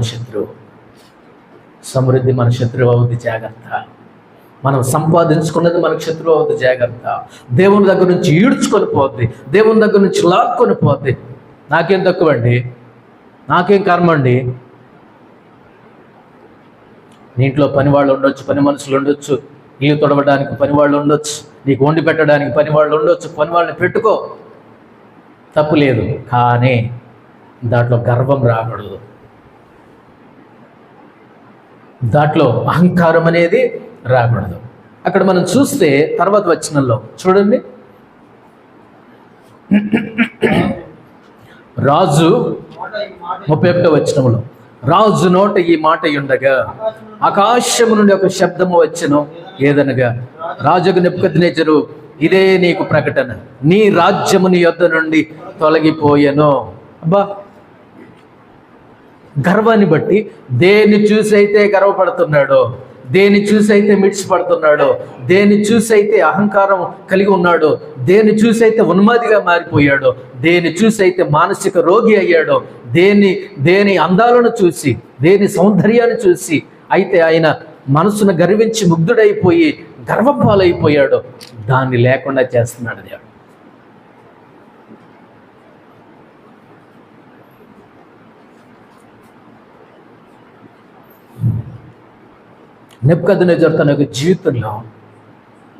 శత్రువు అవుద్ది. జాగ్రత్త. మనం సంపాదించుకున్నది మనకు శత్రువు అవుద్ది. జాగ్రత్త. దేవుని దగ్గర నుంచి ఈడ్చుకొని పోద్ది, దేవుని దగ్గర నుంచి లాక్కొని పోద్ది. నాకేం తక్కువ అండి, నాకేం కర్మ అండి. నీ ఇంట్లో పని వాళ్ళు ఉండొచ్చు, పని మనుషులు ఉండొచ్చు, ఇల్లు తొడవడానికి పని వాళ్ళు ఉండొచ్చు, నీకు వండి పెట్టడానికి పని వాళ్ళు ఉండొచ్చు. పని వాళ్ళని పెట్టుకో, తప్పు లేదు. కానీ దాంట్లో గర్వం రాకూడదు, దాంట్లో అహంకారం అనేది రాకూడదు. అక్కడ మనం చూస్తే తర్వాత వచనంలో చూడండి, రాజు 31వ వచనంలో, రాజు నోట ఈ మాట ఉండగా ఆకాశము నుండి ఒక శబ్దము వచ్చెను, ఏదనగా, రాజుకు నెబుకద్నెజరు, ఇదే నీకు ప్రకటన, నీ రాజ్యము నీ యొద్ద నుండి తొలగిపోయెను. అబ్బా, గర్వాన్ని బట్టి దేన్ని చూసి అయితే గర్వపడుతున్నాడో, దేన్ని చూసి అయితే మిడిచిపడుతున్నాడో, దేన్ని చూసి అయితే అహంకారం కలిగి ఉన్నాడో, దేన్ని చూసి అయితే ఉన్మాదిగా మారిపోయాడో, దేన్ని చూసి అయితే మానసిక రోగి అయ్యాడో, దేని అందాలను చూసి, దేని సౌందర్యాన్ని చూసి అయితే ఆయన మనసును గర్వించి ముగ్ధుడైపోయి గర్వం పాలైపోయాడో, దాన్ని లేకుండా చేస్తున్నాడు దేవుడు. నెబుకద్నెజరు తన యొక్క జీవితంలో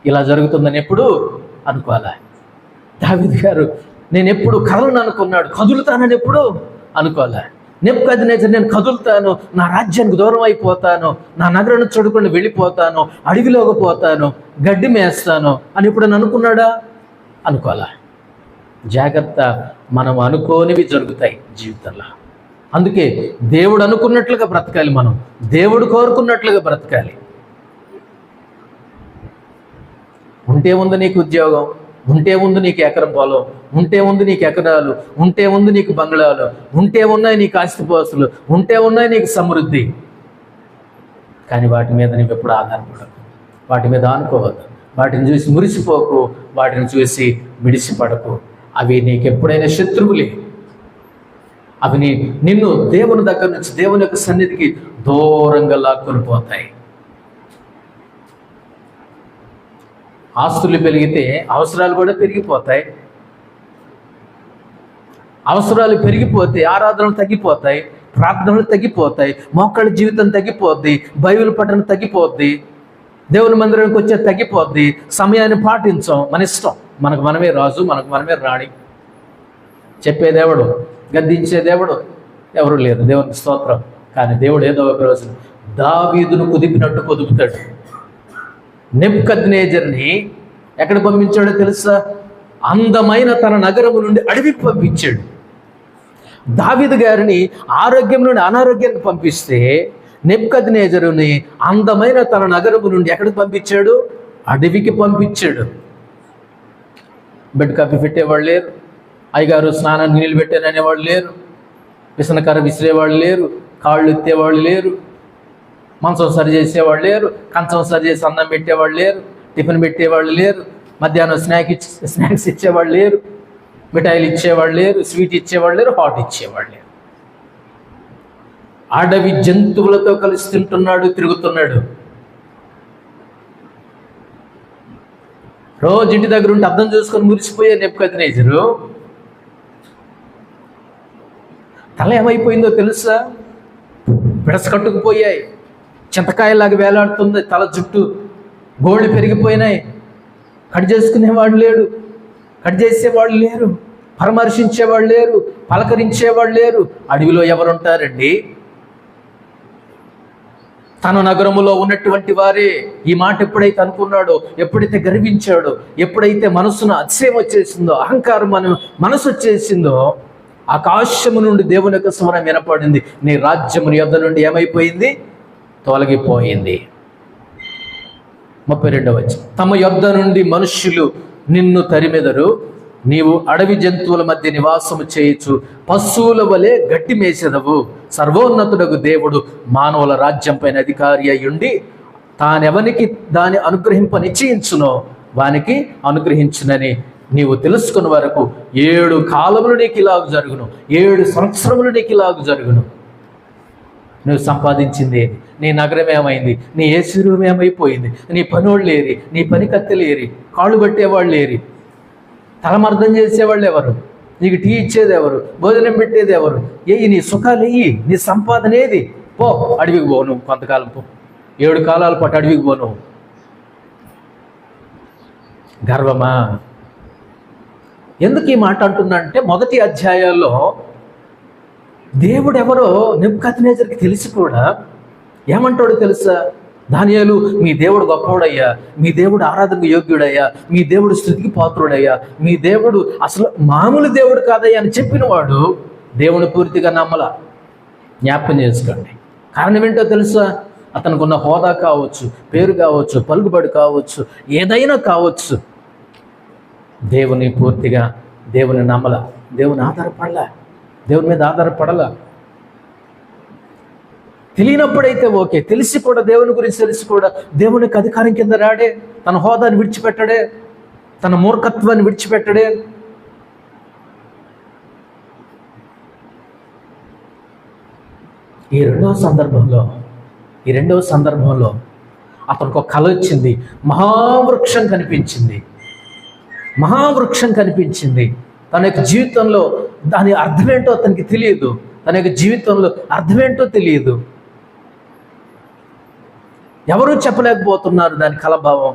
ఇలా జరుగుతుందని ఎప్పుడు అనుకోవాలా? దావీదు గారు నేను ఎప్పుడు కదలను అనుకున్నాడు, కదులుతానని ఎప్పుడు అనుకోవాలా? నెబుకద్నెజరు నేను కదులుతాను, నా రాజ్యానికి దూరం అయిపోతాను, నా నగరాన్ని చూడకుండా వెళ్ళిపోతాను, అడవిలోకి పోతాను, గడ్డి మేస్తాను అని ఇప్పుడు అనుకున్నాడా? అనుకోవాలా? జాగ్రత్త. మనం అనుకోనివి జరుగుతాయి జీవితంలో. అందుకే దేవుడు అనుకున్నట్లుగా బ్రతకాలి, మనం దేవుడు కోరుకున్నట్లుగా బ్రతకాలి. ఉంటే ఉంది నీకు ఉద్యోగం, ఉంటే ఉంది నీకు ఎకరం పొలం, ఉంటే ఉంది నీకు ఎకరాలు, ఉంటే ఉంది నీకు బంగ్లాలు, ఉంటే ఉన్నాయి నీకు ఆస్తిపాస్తులు, ఉంటే ఉన్నాయి నీకు సమృద్ధి. కానీ వాటి మీద నీవు ఎప్పుడు ఆధారపడకు, వాటి మీద ఆనుకోవద్దు, వాటిని చూసి మురిసిపోకు, వాటిని చూసి మిడిసిపడకు. అవి నీకు ఎప్పుడైనా శత్రువులే. అవి నిన్ను దేవుని దగ్గర నుంచి, దేవుని యొక్క సన్నిధికి దూరంగా లాక్కొని పోతాయి. ఆస్తులు పెరిగితే అవసరాలు కూడా పెరిగిపోతాయి. అవసరాలు పెరిగిపోతే ఆరాధనలు తగ్గిపోతాయి, ప్రార్థనలు తగ్గిపోతాయి, మోకాళ్ళ జీవితం తగ్గిపోద్ది, బైబిల్ పఠనం తగ్గిపోద్ది, దేవుని మందిరానికి వచ్చే తగ్గిపోద్ది. సమయాన్ని పాటించాం, మన ఇష్టం, మనకు మనమే రాజు, మనకు మనమే రాణి. చెప్పేదేవుడు, గద్దించే దేవుడు ఎవరు లేరు. దేవునికి స్తోత్రం. కానీ దేవుడు ఏదో ఒక రోజు దావీదును కుదిపినట్టు కుదుపుతాడు. నెబుకద్నెజరుని ఎక్కడ పంపించాడో తెలుసా? అందమైన తన నగరము నుండి అడవికి పంపించాడు. దావీదు గారిని ఆరోగ్యం నుండి అనారోగ్యానికి పంపిస్తే, నెబుకద్నెజరుని అందమైన తన నగరము నుండి ఎక్కడికి పంపించాడు? అడవికి పంపించాడు. బెడ్ కాఫీ పెట్టేవాళ్ళు లేరు, అయ్యగారు స్నానానికి నీళ్ళు పెట్టారనేవాళ్ళు లేరు, విసనకర్ర విసిరేవాళ్ళు లేరు, కాళ్ళు ఎత్తేవాళ్ళు లేరు, మంచం సరి చేసేవాళ్ళు లేరు, కంచం సరి చేసి అన్నం పెట్టేవాళ్ళు లేరు, టిఫిన్ పెట్టేవాళ్ళు లేరు, మధ్యాహ్నం స్నాక్స్ ఇచ్చేవాళ్ళు లేరు, మిఠాయిలు ఇచ్చేవాళ్ళు లేరు, స్వీట్ ఇచ్చేవాళ్ళు లేరు, హాట్ ఇచ్చేవాళ్ళు లేరు. అడవి జంతువులతో కలిసి తింటున్నాడు, తిరుగుతున్నాడు. రోజు ఇంటి దగ్గర ఉంటే అర్థం చూసుకొని మురిసిపోయే నెబుకద్నెజరు తల ఏమైపోయిందో తెలుసా? పిడసకట్టుకుపోయాయి, చింతకాయలాగా వేలాడుతుంది తల, జుట్టు గోళ్ళు పెరిగిపోయినాయి. కట్ చేసుకునేవాడు లేడు, కట్ చేసేవాళ్ళు లేరు, పరామర్శించేవాళ్ళు లేరు, పలకరించేవాళ్ళు లేరు. అడవిలో ఎవరుంటారండి? తన నగరములో ఉన్నటువంటి వారే. ఈ మాట ఎప్పుడైతే అనుకున్నాడో, ఎప్పుడైతే గర్వించాడో, ఎప్పుడైతే మనసును అతిశయం వచ్చేసిందో, అహంకారం మనసు వచ్చేసిందో, ఆకాశము నుండి దేవుని యొక్క స్వరం వినపడింది. నీ రాజ్యము నీ యొద్ద నుండి ఏమైపోయింది? తొలగిపోయింది. 32వ వచనం. తమ యొద్ద నుండి మనుష్యులు నిన్ను తరిమెదరు, నీవు అడవి జంతువుల మధ్య నివాసము చేయొచ్చు, పశువుల వలె గట్టి మేసెదవు. సర్వోన్నతుడగు దేవుడు మానవుల రాజ్యం పైన అధికారి అయ్యుండి తానెవనికి దాని అనుగ్రహింప నిశ్చయించునో వానికి అనుగ్రహించునని నీవు తెలుసుకున్న వరకు 7 కాలములు నీకు ఇలాగు జరుగును, 7 సంవత్సరములు నీకు ఇలాగు జరుగును. నువ్వు సంపాదించింది ఏది? నీ నగరం ఏమైంది? నీ ఏసీ రూమ్ ఏమైపోయింది? నీ పనోళ్ళు లేరి, నీ పని కత్తెలేరి, కాళ్ళు పట్టేవాళ్ళు లేరి, తలమర్థం చేసేవాళ్ళు ఎవరు? నీకు టీ ఇచ్చేది ఎవరు? భోజనం పెట్టేది ఎవరు? నీ సుఖాలు ఇయ్యి, నీ సంపాదన ఏది? పో అడవికి పో, నువ్వు కొంతకాలం పో, 7 కాలాల పాటు అడవికి పో. నువ్వు గర్వమా? ఎందుకు ఈ మాట అంటున్నా అంటే, మొదటి అధ్యాయాల్లో దేవుడు ఎవరో నెబుకద్నెజరుకి తెలిసి కూడా ఏమంటాడో తెలుసా? దానియేలు, మీ దేవుడు గొప్పవాడయ్యా, మీ దేవుడు ఆరాధనకు యోగ్యుడయ్యా, మీ దేవుడు స్తుతికి పాత్రుడయ్యా, మీ దేవుడు అసలు మామూలు దేవుడు కాదయ్యా అని చెప్పిన వాడు దేవుని పూర్తిగా నమ్మల. జ్ఞాపకం చేసుకోండి. కారణం ఏంటో తెలుసా? అతనికి ఉన్న హోదా కావచ్చు, పేరు కావచ్చు, పలుకుబడి కావచ్చు, ఏదైనా కావచ్చు, దేవుని పూర్తిగా దేవుని నమ్మల, దేవుని ఆధారపడలా, దేవుని మీద ఆధారపడలా. తెలియనప్పుడైతే ఓకే, తెలిసి కూడా దేవుని గురించి తెలిసి కూడా దేవునికి అధికారం కింద రాడే, తన హోదాని విడిచిపెట్టడే, తన మూర్ఖత్వాన్ని విడిచిపెట్టడే. ఈ రెండవ సందర్భంలో అతనికి ఒక కళ వచ్చింది. మహావృక్షం కనిపించింది. తన యొక్క జీవితంలో దాని అర్థమేంటో అతనికి తెలియదు. తన యొక్క జీవితంలో అర్థమేంటో తెలియదు. ఎవరూ చెప్పలేకపోతున్నారు దాని కలభావం.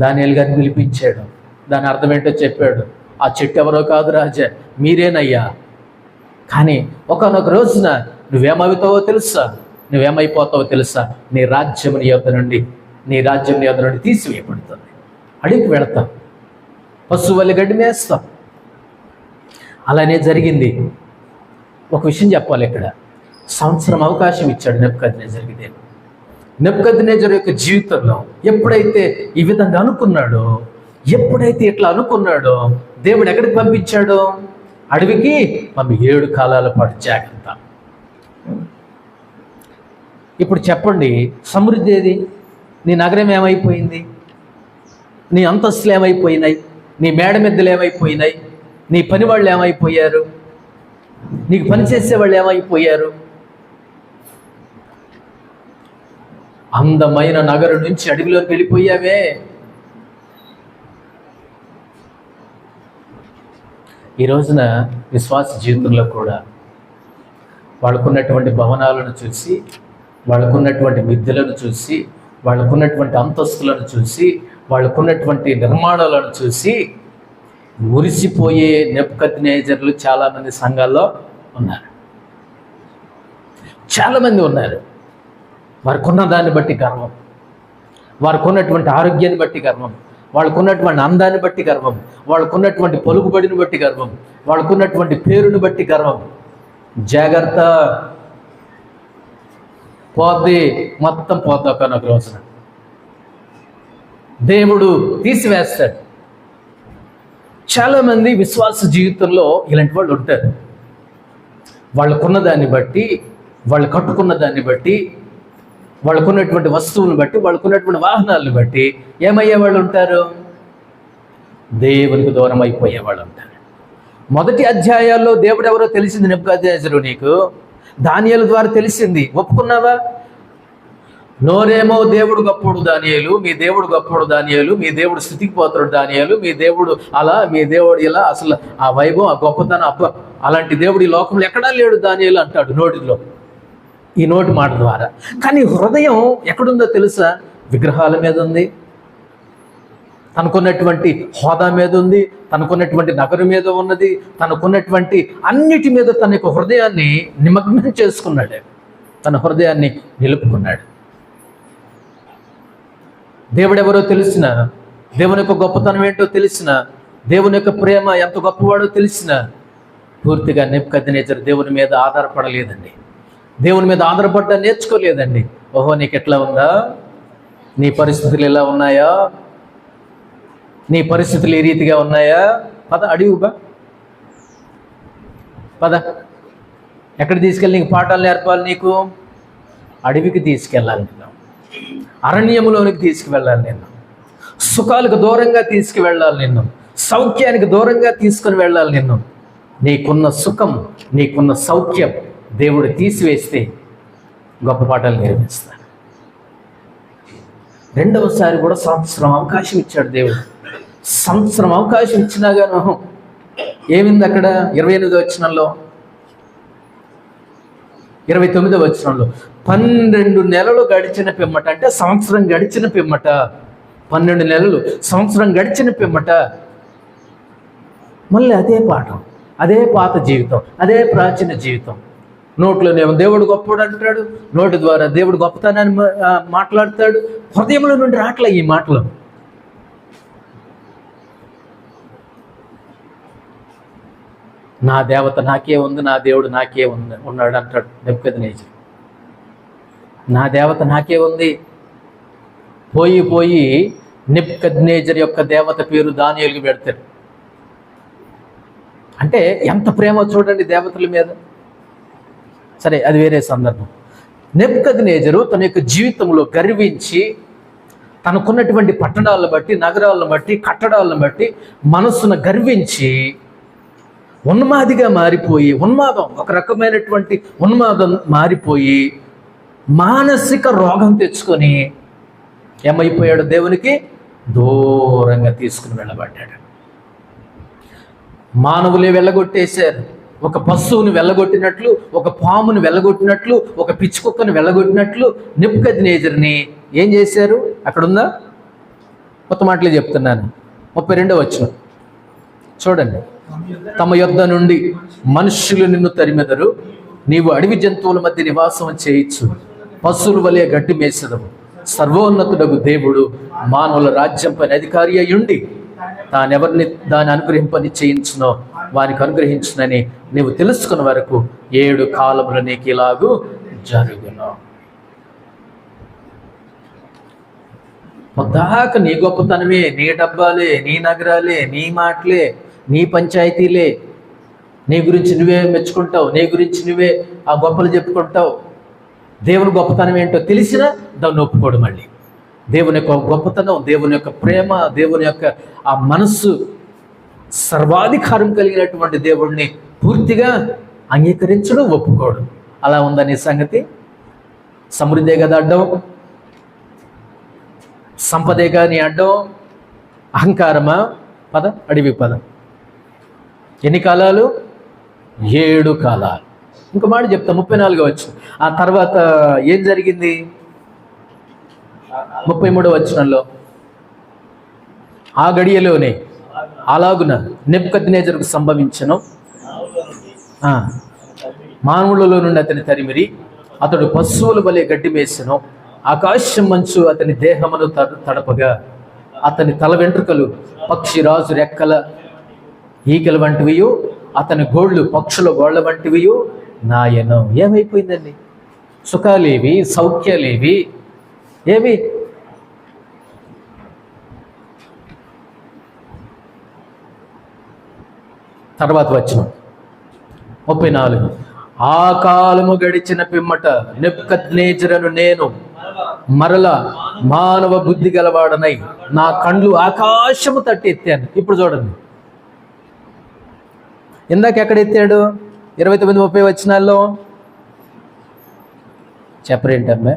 దానియేలు గారిని పిలిపించాడు, దాని అర్థమేంటో చెప్పాడు. ఆ చెట్టు ఎవరో కాదు రాజా, మీరేనయ్యా. కానీ ఒకానొక రోజున నువ్వేమవుతావో తెలుసా, నువ్వేమైపోతావో తెలుసా? నీ రాజ్యం నీ యొద్ద నుండి తీసివేయబడుతుంది. అడిగి వెళతాం, పశువుల గడ్డి మేస్తాం. అలానే జరిగింది. ఒక విషయం చెప్పాలి ఇక్కడ. సంవత్సరం అవకాశం ఇచ్చాడు నెబుకద్నెజరుకి దేవుడు. నెబుకద్నెజరు యొక్క జీవితంలో ఎప్పుడైతే ఈ విధంగా అనుకున్నాడో, ఎప్పుడైతే ఇట్లా అనుకున్నాడో, దేవుడు ఎక్కడికి పంపించాడో? అడవికి 7 కాలాల పాటు జాగ్రత్త. ఇప్పుడు చెప్పండి, సమృద్ధి ఏది? నీ నగరం ఏమైపోయింది? నీ అంతస్తులు ఏమైపోయినాయి? నీ మేడ మిద్దెలు ఏమైపోయినాయి? నీ పని వాళ్ళు ఏమైపోయారు? నీకు పని చేసేవాళ్ళు ఏమైపోయారు? అందమైన నగరం నుంచి అడవిలోకి వెళ్ళిపోయావే. ఈ రోజున విశ్వాస జీవితంలో కూడా వాళ్ళకున్నటువంటి భవనాలను చూసి, వాళ్ళకున్నటువంటి మిద్దెలను చూసి, వాళ్ళకున్నటువంటి అంతస్తులను చూసి, వాళ్ళకున్నటువంటి నిర్మాణాలను చూసి మురిసిపోయే నెబుకద్నెజరులు చాలామంది సంఘాల్లో ఉన్నారు. చాలామంది ఉన్నారు. వారికి ఉన్న దాన్ని బట్టి గర్వం, వారికి ఉన్నటువంటి ఆరోగ్యాన్ని బట్టి గర్వం, వాళ్ళకున్నటువంటి అందాన్ని బట్టి గర్వం, వాళ్ళకున్నటువంటి పలుకుబడిని బట్టి గర్వం, వాళ్ళకున్నటువంటి పేరుని బట్టి గర్వం. జాగ్రత్త, పోద్ది, మొత్తం పోద్ది ఒకనొక రోజున. దేవుడు తీసివేస్తాడు. చాలామంది విశ్వాస జీవితంలో ఇలాంటి వాళ్ళు ఉంటారు. వాళ్ళకున్న దాన్ని బట్టి, వాళ్ళు కట్టుకున్న దాన్ని బట్టి, వాళ్ళకున్నటువంటి వస్తువులను బట్టి, వాళ్ళకున్నటువంటి వాహనాలను బట్టి ఏమయ్యే వాళ్ళు ఉంటారు? దేవునికి దూరం అయిపోయే వాళ్ళు ఉంటారు. మొదటి అధ్యాయాల్లో దేవుడు ఎవరో తెలిసింది నెబుకద్నెజరు నీకు, దానియేలు ద్వారా తెలిసింది. ఒప్పుకున్నావా? నోరేమో దేవుడు గొప్పడు దానియేలు, మీ దేవుడు గొప్పడు దానియేలు, మీ దేవుడు స్తుతికి పాత్రుడు దానియేలు, మీ దేవుడు అలా, మీ దేవుడు ఇలా, అసలు ఆ వైభవం, ఆ గొప్పతనం, అబ్బా అలాంటి దేవుడు ఈ లోకంలో ఎక్కడా లేడు దానియేలు అంటాడు నోటిలో, ఈ నోటి మాట ద్వారా. కానీ హృదయం ఎక్కడుందో తెలుసా? విగ్రహాల మీద ఉంది, తనకున్నటువంటి హోదా మీద ఉంది, తనకున్నటువంటి నగరం మీద ఉన్నది, తనకున్నటువంటి అన్నిటి మీద తన యొక్క హృదయాన్ని నిమగ్నం చేసుకున్నాడు. తన హృదయాన్ని నిలుపుకున్నాడు. దేవుడెవరో తెలిసిన, దేవుని యొక్క గొప్పతనం ఏంటో తెలిసిన, దేవుని యొక్క ప్రేమ ఎంత గొప్పవాడో తెలిసిన, పూర్తిగా నెబుకద్నెజరు దేవుని మీద ఆధారపడలేదండి. దేవుని మీద ఆధారపడ్డా నేర్చుకోలేదండి. ఓహో, నీకు ఎట్లా ఉందా, నీ పరిస్థితులు ఎలా ఉన్నాయా, నీ పరిస్థితులు ఏ రీతిగా ఉన్నాయా, పద అడిగుబా, పద ఎక్కడ తీసుకెళ్ళి నీకు పాఠాలు నేర్పాలి, నీకు అడవికి తీసుకెళ్ళాలి, నిన్ను అరణ్యములోనికి తీసుకువెళ్ళాలి, నిన్ను సుఖాలకు దూరంగా తీసుకువెళ్ళాలి, నిన్ను సౌఖ్యానికి దూరంగా తీసుకుని వెళ్ళాలి. నిన్ను నీకున్న సుఖం, నీకున్న సౌఖ్యం దేవుడు తీసివేస్తే గొప్ప పాఠాలు నేర్పిస్తాడు. రెండవసారి కూడా సంవత్సరం అవకాశం ఇచ్చాడు దేవుడు. సంవత్సరం అవకాశం ఇచ్చినా గాను ఏమింది అక్కడ 28వ వచనంలో, 29వ వచనంలో 12 నెలలు గడిచిన పిమ్మట, అంటే సంవత్సరం గడిచిన పిమ్మట, 12 నెలలు సంవత్సరం గడిచిన పిమ్మట మళ్ళీ అదే పాఠం, అదే పాత జీవితం, అదే ప్రాచీన జీవితం. నోట్లోనేమో దేవుడు గొప్పవాడు అంటాడు, నోటి ద్వారా దేవుడు గొప్పతనాన్ని మాట్లాడతాడు, హృదయంలో నుండి రాట్లే ఈ మాటలు. నా దేవత నాకే ఉంది, నా దేవుడు నాకే ఉన్నాడు అంటాడు నెబుకద్నెజరు. నా దేవత నాకే ఉంది. పోయి పోయి నెబుకద్నెజరు యొక్క దేవత పేరు దానియేలుకి పెడతాడు. అంటే ఎంత ప్రేమ చూడండి దేవతల మీద. సరే, అది వేరే సందర్భం. నెబుకద్నెజరు తన యొక్క జీవితంలో గర్వించి, తనకున్నటువంటి పట్టణాలను బట్టి, నగరాలను బట్టి, కట్టడాలను బట్టి మనస్సును గర్వించి ఉన్మాదిగా మారిపోయి, ఉన్మాదం, ఒక రకమైనటువంటి ఉన్మాదం మారిపోయి మానసిక రోగం తెచ్చుకొని ఏమైపోయాడు, దేవునికి దూరంగా తీసుకుని వెళ్ళబడ్డాడు. మానవులే వెళ్ళగొట్టేశారు. ఒక పశువుని వెళ్ళగొట్టినట్లు, ఒక పాముని వెళ్ళగొట్టినట్లు, ఒక పిచ్చుకుక్కను వెళ్ళగొట్టినట్లు నెబుకద్నెజరుని ఏం చేశారు? అక్కడుందా? కొత్త మాటలే చెప్తున్నాను. 32వ వచనం చూడండి. తమ యొద్ద నుండి మనుష్యులు నిన్ను తరిమెదరు, నీవు అడవి జంతువుల మధ్య నివాసం చేయొచ్చు, పశువుల వలె గడ్డి మేసెదవు. సర్వోన్నతుడగు దేవుడు మానవుల రాజ్యం పైన అధికారి అయ్యుండి తానెవరిని దాన్ని అనుగ్రహింపని చేయించునో వారికి అనుగ్రహించునని నీవు తెలుసుకున్న వరకు 7 కాలములు నీకు ఇలాగూ జరుగును. పొద్దాక నీ గొప్పతనమే, నీ డబ్బాలే, నీ నగరాలే, నీ మాటలే, నీ పంచాయతీలే, నీ గురించి నువ్వే మెచ్చుకుంటావు, నీ గురించి నువ్వే ఆ గొప్పలు చెప్పుకుంటావు. దేవుని గొప్పతనం ఏంటో తెలిసినా దాన్ని ఒప్పుకోడు. మళ్ళీ దేవుని యొక్క గొప్పతనం, దేవుని యొక్క ప్రేమ, దేవుని యొక్క ఆ మనస్సు, సర్వాధికారం కలిగినటువంటి దేవుడిని పూర్తిగా అంగీకరించడం, ఒప్పుకోడు. అలా ఉందని సంగతి. సమృద్ధే కదా అడ్డం, సంపదేగా నీ అడ్డం, అహంకారమా? పద అడివి పద. ఎన్ని కాలాలు? 7 కాలాలు. ఇంకో మాట చెప్తా, 34వ వచనం. ఆ తర్వాత ఏం జరిగింది? 33వ వచనంలో, ఆ గడియలోనే అలాగున నెబుకద్నెజరుకు సంభవించెను, మానవులలో నుండి అతని తరిమిరి, అతడు పశువుల వలె గడ్డి మేసెను, ఆకాశం మంచు అతని దేహమును తడపగా, అతని తల వెంట్రుకలు పక్షిరాజు రెక్కల ఈకల వంటివియు, అతని గోళ్ళు పక్షుల గోళ్ల వంటివియు నాయను. ఏమైపోయిందండి? సుఖాలేవి, సౌఖ్యాలేవి, ఏవి? తర్వాత వచ్చిన 34. ఆ కాలము గడిచిన పిమ్మట నెబుకద్నెజరును నేను మరలా మానవ బుద్ధి గలవాడనై నా కండ్లు ఆకాశము తట్టి ఎత్తాను. ఇప్పుడు చూడండి, ఇందాక ఎక్కడ ఎత్తాడు? 29-30 వచనాల్లో చెప్పరేంటమ్మా?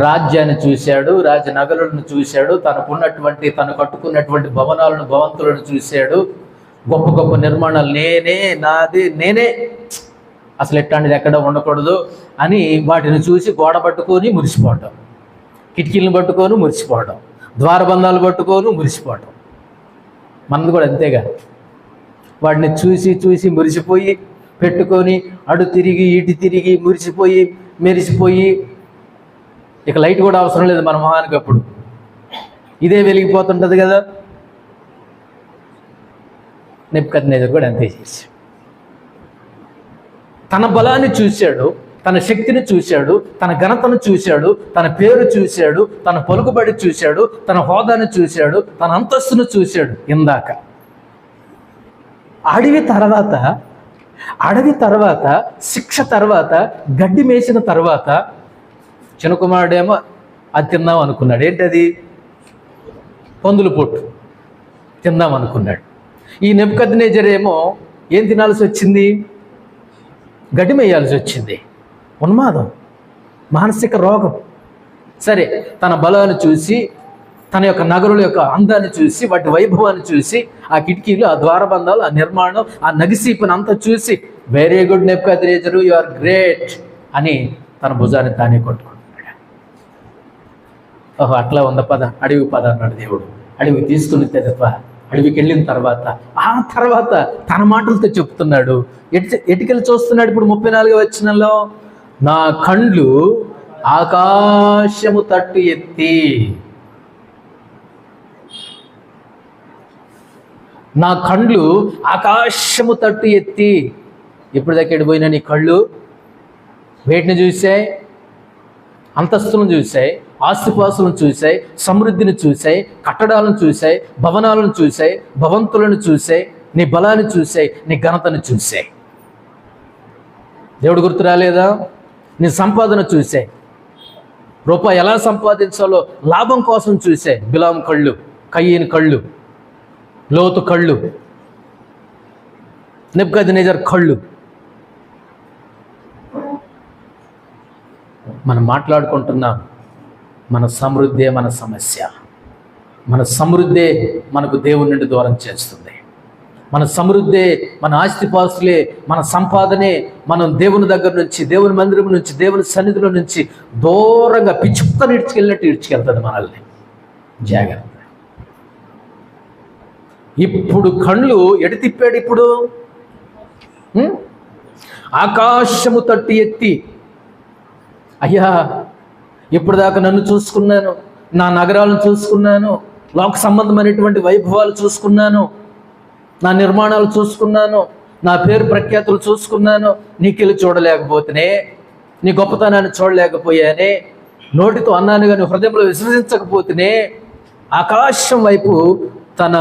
రాజ్యాన్ని చూశాడు, రాజనగరులను చూశాడు, తను కట్టుకున్నటువంటి భవంతులను చూశాడు. గొప్ప గొప్ప నిర్మాణాలు, నేనే, నాది, నేనే, అసలు ఎట్లాంటిది ఎక్కడ ఉండకూడదు అని వాటిని చూసి గోడ పట్టుకొని మురిసిపోవటం, కిటికీలను పట్టుకొని మురిసిపోవడం, ద్వారబంధాలు పట్టుకోను మురిసిపోవటం. మనది కూడా అంతేగా. వాడిని చూసి చూసి మురిసిపోయి పెట్టుకొని అడు తిరిగి ఇటు తిరిగి మురిసిపోయి మెరిసిపోయి ఇక లైట్ కూడా అవసరం లేదు మన మొహానికి. అప్పుడు ఇదే వెలిగిపోతుంటుంది కదా. నెబుకద్నెజరు కూడా అంతే చేశాడు. తన బలాన్ని చూశాడు, తన శక్తిని చూశాడు, తన ఘనతను చూశాడు, తన పేరు చూశాడు, తన పలుకుబడి చూశాడు, తన హోదాను చూశాడు, తన అంతస్తును చూశాడు. ఇందాక అడవి తర్వాత శిక్ష తర్వాత గడ్డి మేసిన తర్వాత చిన్న కుమారుడేమో అది తిందాం అనుకున్నాడు. ఏంటది? పందుల పొట్టు తిందాం అనుకున్నాడు. ఈ నెబుకద్నెజరు ఏమో ఏం తినాల్సి వచ్చింది? గడ్డి మేయాల్సి వచ్చింది. ఉన్మాదం, మానసిక రోగం. సరే, తన బలాన్ని చూసి, తన యొక్క నగరుల యొక్క అందాన్ని చూసి, వాటి వైభవాన్ని చూసి, ఆ కిటికీలు, ఆ ద్వారబంధాలు, ఆ నిర్మాణం, ఆ నగిసీపుని అంతా చూసి, very good Nebuchadnezzar, you are great అని తన భుజాన్ని తానే కొట్టుకుంటున్నాడు. ఓహో, అట్లా ఉంద పద, అడవి పద అన్నాడు దేవుడు. అడవికి తీసుకుని తెదప. అడవికి వెళ్ళిన తర్వాత ఆ తర్వాత తన మాటలతో చెప్తున్నాడు. ఎటుకెళ్ళి చూస్తున్నాడు ఇప్పుడు 34వ వచనంలో? నా కండ్లు ఆకాశము తట్టు ఎత్తి, నా కండ్లు ఆకాశము తట్టు ఎత్తి. ఇప్పుడు దగ్గర పోయినా నీ కళ్ళు వేటిని చూశాయి? అంతస్తులను చూశాయి, ఆస్తిపాసులను చూశాయి, సమృద్ధిని చూశాయి, కట్టడాలను చూశాయి, భవనాలను చూశాయి, భవంతులను చూశాయి, నీ బలాన్ని చూశాయి, నీ ఘనతను చూశాయి. దేవుడు గుర్తు రాలేదా? నీ సంపాదన చూశాయి, రూపాయి ఎలా సంపాదించాలో లాభం కోసం చూశాయి. బిలాము కళ్ళు, కయ్యని కళ్ళు, లోతు కళ్ళు, నెబుకద్నెజరు కళ్ళు. మనం మాట్లాడుకుంటున్నాం, మన సమృద్ధే మన సమస్య. మన సమృద్ధే మనకు దేవుని నుండి దూరం చేస్తుంది. మన సమృద్ధే, మన ఆస్తిపాస్తులే, మన సంపాదనే మనం దేవుని దగ్గర నుంచి, దేవుని మందిరం నుంచి, దేవుని సన్నిధిలో నుంచి దూరంగా పిచ్చుక్కని ఇడ్చుకెళ్ళినట్టు ఇడ్చుకెళ్తుంది మనల్ని. జాగ్రత్త. ఇప్పుడు కళ్ళు ఎటు తిప్పాడు? ఇప్పుడు ఆకాశము తట్టు ఎత్తి, అయ్యా ఇప్పుడు దాకా నన్ను చూసుకున్నాను, నా నగరాలను చూసుకున్నాను, లోక సంబంధమైనటువంటి వైభవాలు చూసుకున్నాను, నా నిర్మాణాలు చూసుకున్నాను, నా పేరు ప్రఖ్యాతులు చూసుకున్నాను. నీకెళ్ళి చూడలేకపోతేనే, నీ గొప్పతనాన్ని చూడలేకపోయానే, నోటితో అన్నాను కానీ హృదయంలో విశ్వసించకపోతేనే, ఆకాశం వైపు తన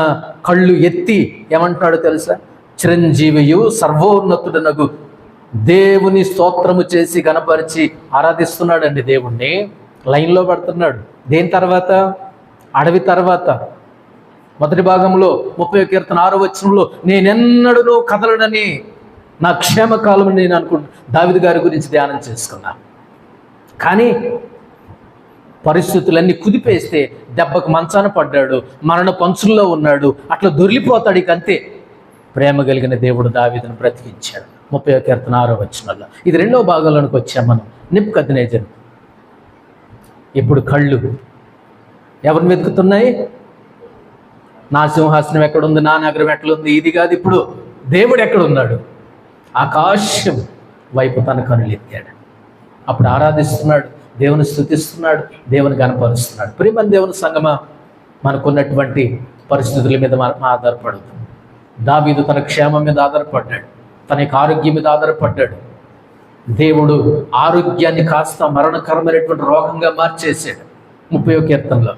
కళ్ళు ఎత్తి ఏమంటున్నాడో తెలుసా? చిరంజీవియు సర్వోన్నతుడనగు దేవుని స్తోత్రము చేసి గణపరిచి ఆరాధిస్తున్నాడండి దేవుణ్ణి. లైన్లో పడుతున్నాడు. దేని తర్వాత? అడవి తర్వాత. మొదటి భాగంలో 30వ కీర్తన 6వ వచనంలో నేనెన్నడూ కదలనని నా క్షేమకాలం నేను దావీదు గారి గురించి ధ్యానం చేసుకున్నా. కానీ పరిస్థితులన్నీ కుదిపేస్తే దెబ్బకు మంచాన పడ్డాడు, మరణ పంచుల్లో ఉన్నాడు. అట్లా దొరికిపోతాడు. ఇక అంతే. ప్రేమ కలిగిన దేవుడు దావీదును బ్రతికించాడు. 30వ కీర్తన 6వ వచనంలో. ఇది 2వ భాగంలోనికి వచ్చాం మనం. నెబుకద్నెజరు ఇప్పుడు కళ్ళు ఎవరిని వెతుకుతున్నాయి? నా సింహాసనం ఎక్కడుంది, నా నగరం ఎక్కడుంది, ఇది కాదు. ఇప్పుడు దేవుడు ఎక్కడున్నాడు? ఆకాశం వైపు తన కనులు ఎత్తాడు. అప్పుడు ఆరాధిస్తున్నాడు, దేవుని స్తుతిస్తున్నాడు, దేవుని గణపరుస్తున్నాడు. ప్రియమైన దేవుని సంగమా, మనకున్నటువంటి పరిస్థితుల మీద మనం ఆధారపడదు. దావీదు తన క్షేమం మీద ఆధారపడ్డాడు, తన యొక్క ఆరోగ్యం మీద ఆధారపడ్డాడు. దేవుడు ఆరోగ్యాన్ని కాస్త మరణకరమైనటువంటి రోగంగా మార్చేశాడు. 30వ కీర్తనలో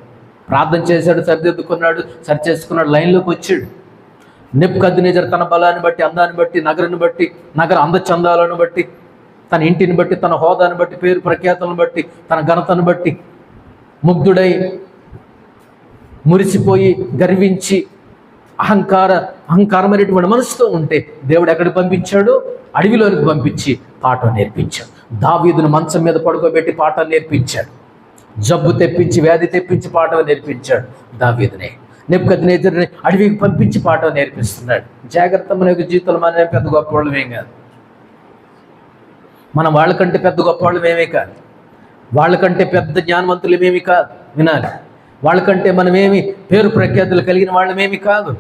ప్రార్థన చేశాడు, సరిదిద్దుకున్నాడు, సరిచేసుకున్నాడు, లైన్లోకి వచ్చాడు. నెబుకద్నెజరు తన బలాన్ని బట్టి, అందాన్ని బట్టి, నగరాన్ని బట్టి, నగర అందచందాలను బట్టి, తన ఇంటిని బట్టి, తన హోదాను బట్టి, పేరు ప్రఖ్యాతులను బట్టి, తన ఘనతను బట్టి ముగ్ధుడై మురిసిపోయి గర్వించి అహంకారమైనటువంటి మనసుతో ఉంటే దేవుడు ఎక్కడికి పంపించాడు? అడవిలోనికి పంపించి పాఠం నేర్పించాడు. దావీదును మంచం మీద పడుకోబెట్టి పాఠం నేర్పించాడు. జబ్బు తెప్పించి, వ్యాధి తెప్పించి పాఠం నేర్పించాడు దావీదునే. నెబుకద్నెజరుని అడవికి పంపించి పాఠం నేర్పిస్తున్నాడు. జాగ్రత్త, మన యొక్క జీవితంలో మనం పెద్ద గొప్పవాళ్ళమేం కాదు. మనం వాళ్ళకంటే పెద్ద గొప్పవాళ్ళమేమీ కాదు. వాళ్ళకంటే పెద్ద జ్ఞానవంతులమేమీ కాదు. వినాలి, వాళ్ళకంటే మనమేమి పేరు ప్రఖ్యాతులు కలిగిన వాళ్ళమేమి కాదు.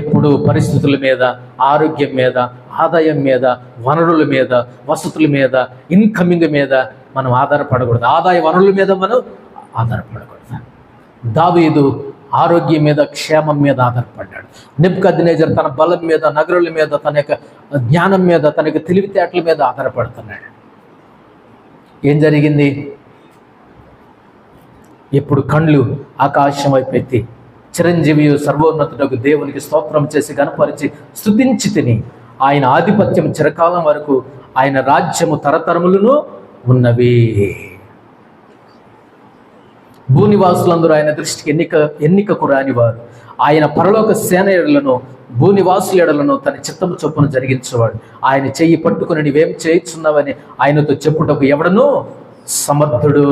ఎప్పుడు పరిస్థితుల మీద, ఆరోగ్యం మీద, ఆదాయం మీద, వనరుల మీద, వసతుల మీద, ఇన్కమింగ్ మీద మనం ఆధారపడకూడదు. ఆదాయ వనరుల మీద మనం ఆధారపడకూడదు. దావీదు ఆరోగ్యం మీద, క్షేమం మీద ఆధారపడ్డాడు. నెబుకద్నెజర్ తన బలం మీద, నగరుల మీద, తన యొక్క జ్ఞానం మీద, తన యొక్క తెలివితేటల మీద ఆధారపడుతున్నాడు. ఏం జరిగింది? ఇప్పుడు కళ్ళు ఆకాశం వైపు ఎత్తి చిరంజీవియు సర్వోన్నతుడకు దేవునికి స్తోత్రం చేసి గణపరిచి స్తుతించి తిని, ఆయన ఆధిపత్యం చిరకాలం వరకు, ఆయన రాజ్యము తరతరములను ఉన్నవి. భూనివాసులందరూ ఆయన దృష్టికి ఎన్నికకు రానివారు. ఆయన పరలోక సేన ఎడలను, భూనివాసుల ఎడలను తన చిత్తము చొప్పున జరిగించేవాడు. ఆయన చెయ్యి పట్టుకుని నీవేం చేయుచున్నావని ఆయనతో చెప్పుటకు ఎవడనూ సమర్థుడు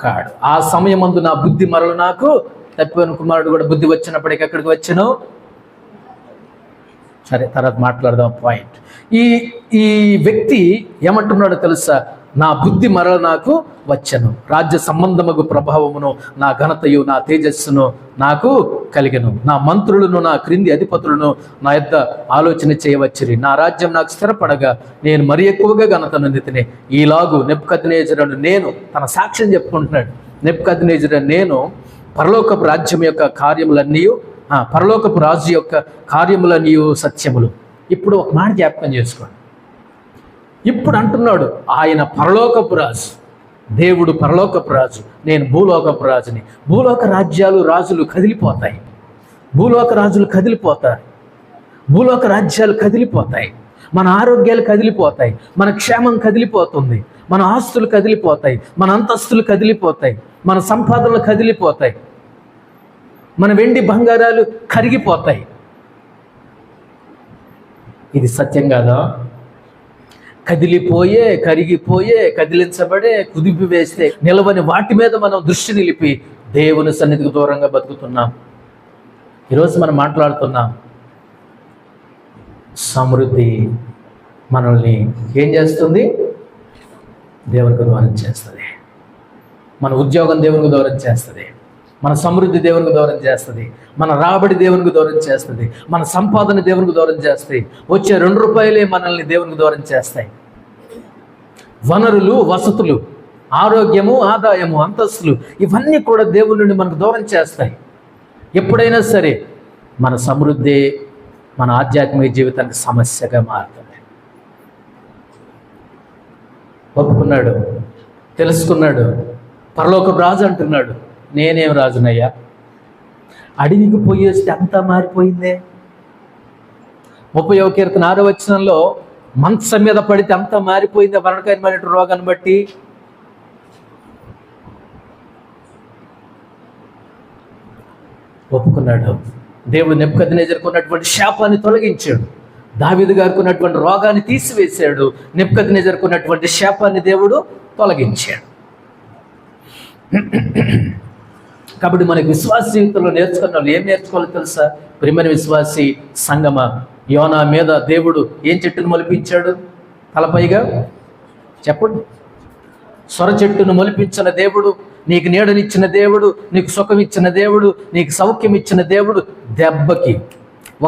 కాడు. ఆ సమయమందు నా బుద్ధి మరల నాకు తప్పిపోయిన కుమారుడు కూడా బుద్ధి వచ్చినప్పటికీ ఎక్కడికి వచ్చాను? సరే, తర్వాత మాట్లాడదాం పాయింట్. ఈ వ్యక్తి ఏమంటున్నాడో తెలుసా? నా బుద్ధి మరల నాకు వచ్చను, రాజ్య సంబంధముగు ప్రభావమును, నా ఘనతయు, నా తేజస్సును నాకు కలిగను. నా మంత్రులను, నా క్రింది అధిపతులను నా యొద్ద ఆలోచన చేయవచ్చిరి. నా రాజ్యం నాకు స్థిరపడగా నేను మరి ఎక్కువగా ఘనత నొందితిని. ఈలాగు నెబుకద్నెజరును నేను, తన సాక్ష్యం చెప్పుకుంటున్నాడు. నెబుకద్నెజరు నేను పరలోకపు రాజ్యం యొక్క కార్యములన్నీ, పరలోకపు రాజు యొక్క కార్యములన్నీ సత్యములు. ఇప్పుడు ఒక మాట జ్ఞాపకం చేసుకోండి. ఇప్పుడు అంటున్నాడు ఆయన పరలోకపు రాజు, దేవుడు పరలోకపు రాజు, నేను భూలోకపు రాజుని. భూలోక రాజ్యాలు, రాజులు కదిలిపోతాయి. భూలోక రాజులు కదిలిపోతారు. భూలోక రాజ్యాలు కదిలిపోతాయి. మన ఆరోగ్యాలు కదిలిపోతాయి. మన క్షేమం కదిలిపోతుంది. మన ఆస్తులు కదిలిపోతాయి. మన అంతస్తులు కదిలిపోతాయి. మన సంపాదనలు కదిలిపోతాయి. మన వెండి బంగారాలు కరిగిపోతాయి. ఇది సత్యం కాదా? కదిలిపోయే, కరిగిపోయే, కదిలించబడే, కుదిపి వేస్తే నిలవని వాటి మీద మనం దృష్టి నిలిపి దేవుని సన్నిధికి దూరంగా బతుకుతున్నాం. ఈరోజు మనం మాట్లాడుతున్నాం. సమృద్ధి మనల్ని ఏం చేస్తుంది? దేవునికి దూరం చేస్తుంది. మన ఉద్యోగం దేవునికి దూరం చేస్తుంది. మన సమృద్ధి దేవునికి దూరం చేస్తుంది. మన రాబడి దేవునికి దూరం చేస్తుంది. మన సంపాదన దేవునికి దూరం చేస్తాయి. వచ్చే 2 రూపాయలే మనల్ని దేవునికి దూరం చేస్తాయి. వనరులు, వసతులు, ఆరోగ్యము, ఆదాయము, అంతస్తులు ఇవన్నీ కూడా దేవుని నుండి మనకు దూరం చేస్తాయి. ఎప్పుడైనా సరే మన సమృద్ధి మన ఆధ్యాత్మిక జీవితానికి సమస్యగా మారుతుంది. ఒప్పుకున్నాడు, తెలుసుకున్నాడు. పరలోకపు రాజు అంటున్నాడు, నేనేం రాజునయ్యా? అడవికి పోయేస్తే అంతా మారిపోయిందే. 30వ కీర్తన 6వ వచనంలో మంచం మీద పడితే అంతా మారిపోయిందే మరణకరమైన రోగాన్ని బట్టి. ఒప్పుకున్నాడు. దేవుడు నెబుకద్నెజరుకు ఉన్నటువంటి శాపాన్ని తొలగించాడు. దావీదు గారికి ఉన్నటువంటి రోగాన్ని తీసివేశాడు. నెబుకద్నెజరుకు ఉన్నటువంటి శాపాన్ని దేవుడు తొలగించాడు. కాబట్టి మనకి విశ్వాస జీవితంలో నేర్చుకున్న వాళ్ళు ఏం నేర్చుకోవాలో తెలుసా? ప్రియమైన విశ్వాసి సంగమ, యోనా మీద దేవుడు ఏం చెట్టును మొలిపించాడు? తలపైగా చెప్పండి. సొర చెట్టును మొలిపించిన దేవుడు, నీకు నీడనిచ్చిన దేవుడు, నీకు సుఖం ఇచ్చిన దేవుడు, నీకు సౌఖ్యం ఇచ్చిన దేవుడు దెబ్బకి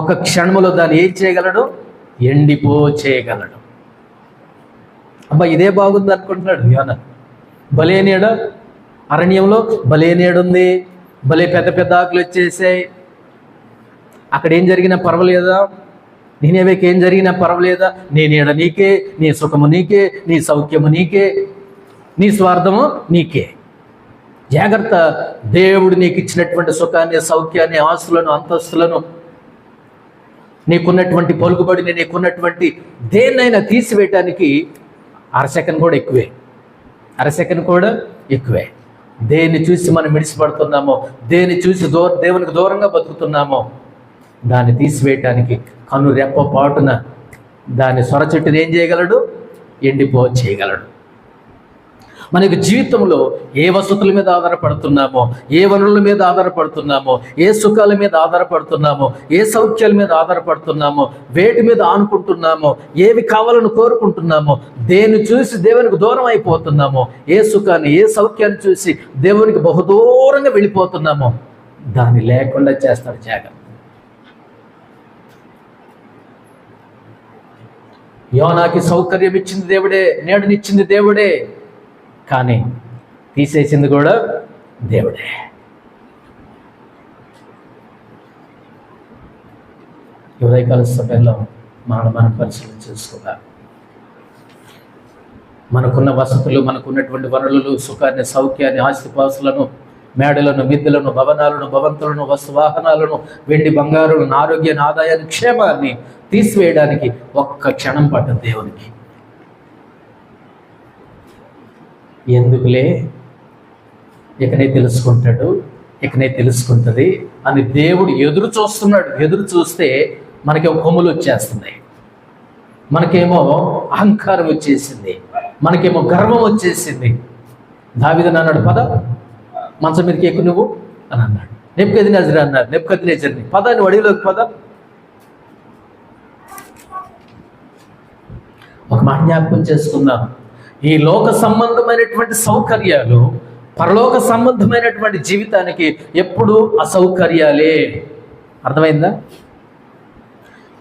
ఒక క్షణములో దాన్ని ఏం చేయగలడు? ఎండిపోచేయగలడు. అబ్బా ఇదే బాగుంది అనుకుంటున్నాడు యోనా. భలే నీడ, అరణ్యంలో భలే నీడుంది, భలే పెద్ద పెద్ద ఆకులు వచ్చేసాయి. అక్కడ ఏం జరిగినా పర్వాలేదా? నీనేవేకి ఏం జరిగినా పర్వాలేదా? నీ నీడ నీకే, నీ సుఖము నీకే, నీ సౌఖ్యము నీకే, నీ స్వార్థము నీకే. జాగ్రత్త. దేవుడు నీకు ఇచ్చినటువంటి సుఖాన్ని, సౌఖ్యాన్ని, ఆస్తులను, అంతస్తులను, నీకున్నటువంటి పలుకుబడిని, నీకున్నటువంటి దేన్నైనా తీసివేయటానికి అరసెకండ్ కూడా ఎక్కువే. అరసెకండ్ కూడా ఎక్కువే. దేన్ని చూసి మనం మిడిసిపడుతున్నామో, దేన్ని చూసి దేవునికి దూరంగా బతుకుతున్నామో దాన్ని తీసివేయటానికి కన్ను రెప్ప పాటున దాన్ని సొర చెట్టుని ఏం చేయగలడు? ఎండిపో చేయగలడు. మనకి జీవితంలో ఏ వసతుల మీద ఆధారపడుతున్నామో, ఏ వనరుల మీద ఆధారపడుతున్నామో, ఏ సుఖాల మీద ఆధారపడుతున్నామో, ఏ సౌఖ్యాల మీద ఆధారపడుతున్నామో, వేటి మీద ఆనుకుంటున్నామో, ఏవి కావాలని కోరుకుంటున్నామో, దేన్ని చూసి దేవునికి దూరం అయిపోతున్నామో, ఏ సుఖాన్ని ఏ సౌఖ్యాన్ని చూసి దేవునికి బహుదూరంగా వెళ్ళిపోతున్నామో, దాన్ని లేకుండా చేస్తాడు జాగ్రత్త. యోనాకి సౌకర్యం ఇచ్చింది దేవుడే, నేడునిచ్చింది దేవుడే, కానీ తీసేసింది కూడా దేవుడే. ఉదయకాల సమయంలో మనం పరిశీలన చేసుకోవాలి. మనకున్న వసతులు, మనకున్నటువంటి వనరులు, సుఖాన్ని, సౌఖ్యాన్ని, ఆస్తిపాస్తులను, మేడలను, మిద్దెలను, భవనాలను, భవంతులను, వస్తువాహనాలను, వెండి బంగారులను, ఆరోగ్యాన్ని, ఆదాయాన్ని, క్షేమాన్ని తీసివేయడానికి ఒక్క క్షణం పట్టదు దేవునికి. ఎందుకులే, ఇకనే తెలుసుకుంటాడు, ఇకనే తెలుసుకుంటుంది అని దేవుడు ఎదురు చూస్తున్నాడు. ఎదురు చూస్తే మనకేమో కొమ్ములు వచ్చేస్తున్నాయి, మనకేమో అహంకారం వచ్చేసింది, మనకేమో గర్వం వచ్చేసింది. దావీదు అన్నాడు, పద మంచం మీదకి ఎక్కువ నువ్వు అని అన్నాడు. నెబుకద్నెజరు అన్నారు, నెబుకద్నెజరుని పద నువ్వు అడవిలోకి పద. ఒక మాట జ్ఞాపకం చేసుకుందాం. ఈ లోక సంబంధమైనటువంటి సౌకర్యాలు పరలోక సంబంధమైనటువంటి జీవితానికి ఎప్పుడూ అసౌకర్యాలే. అర్థమైందా?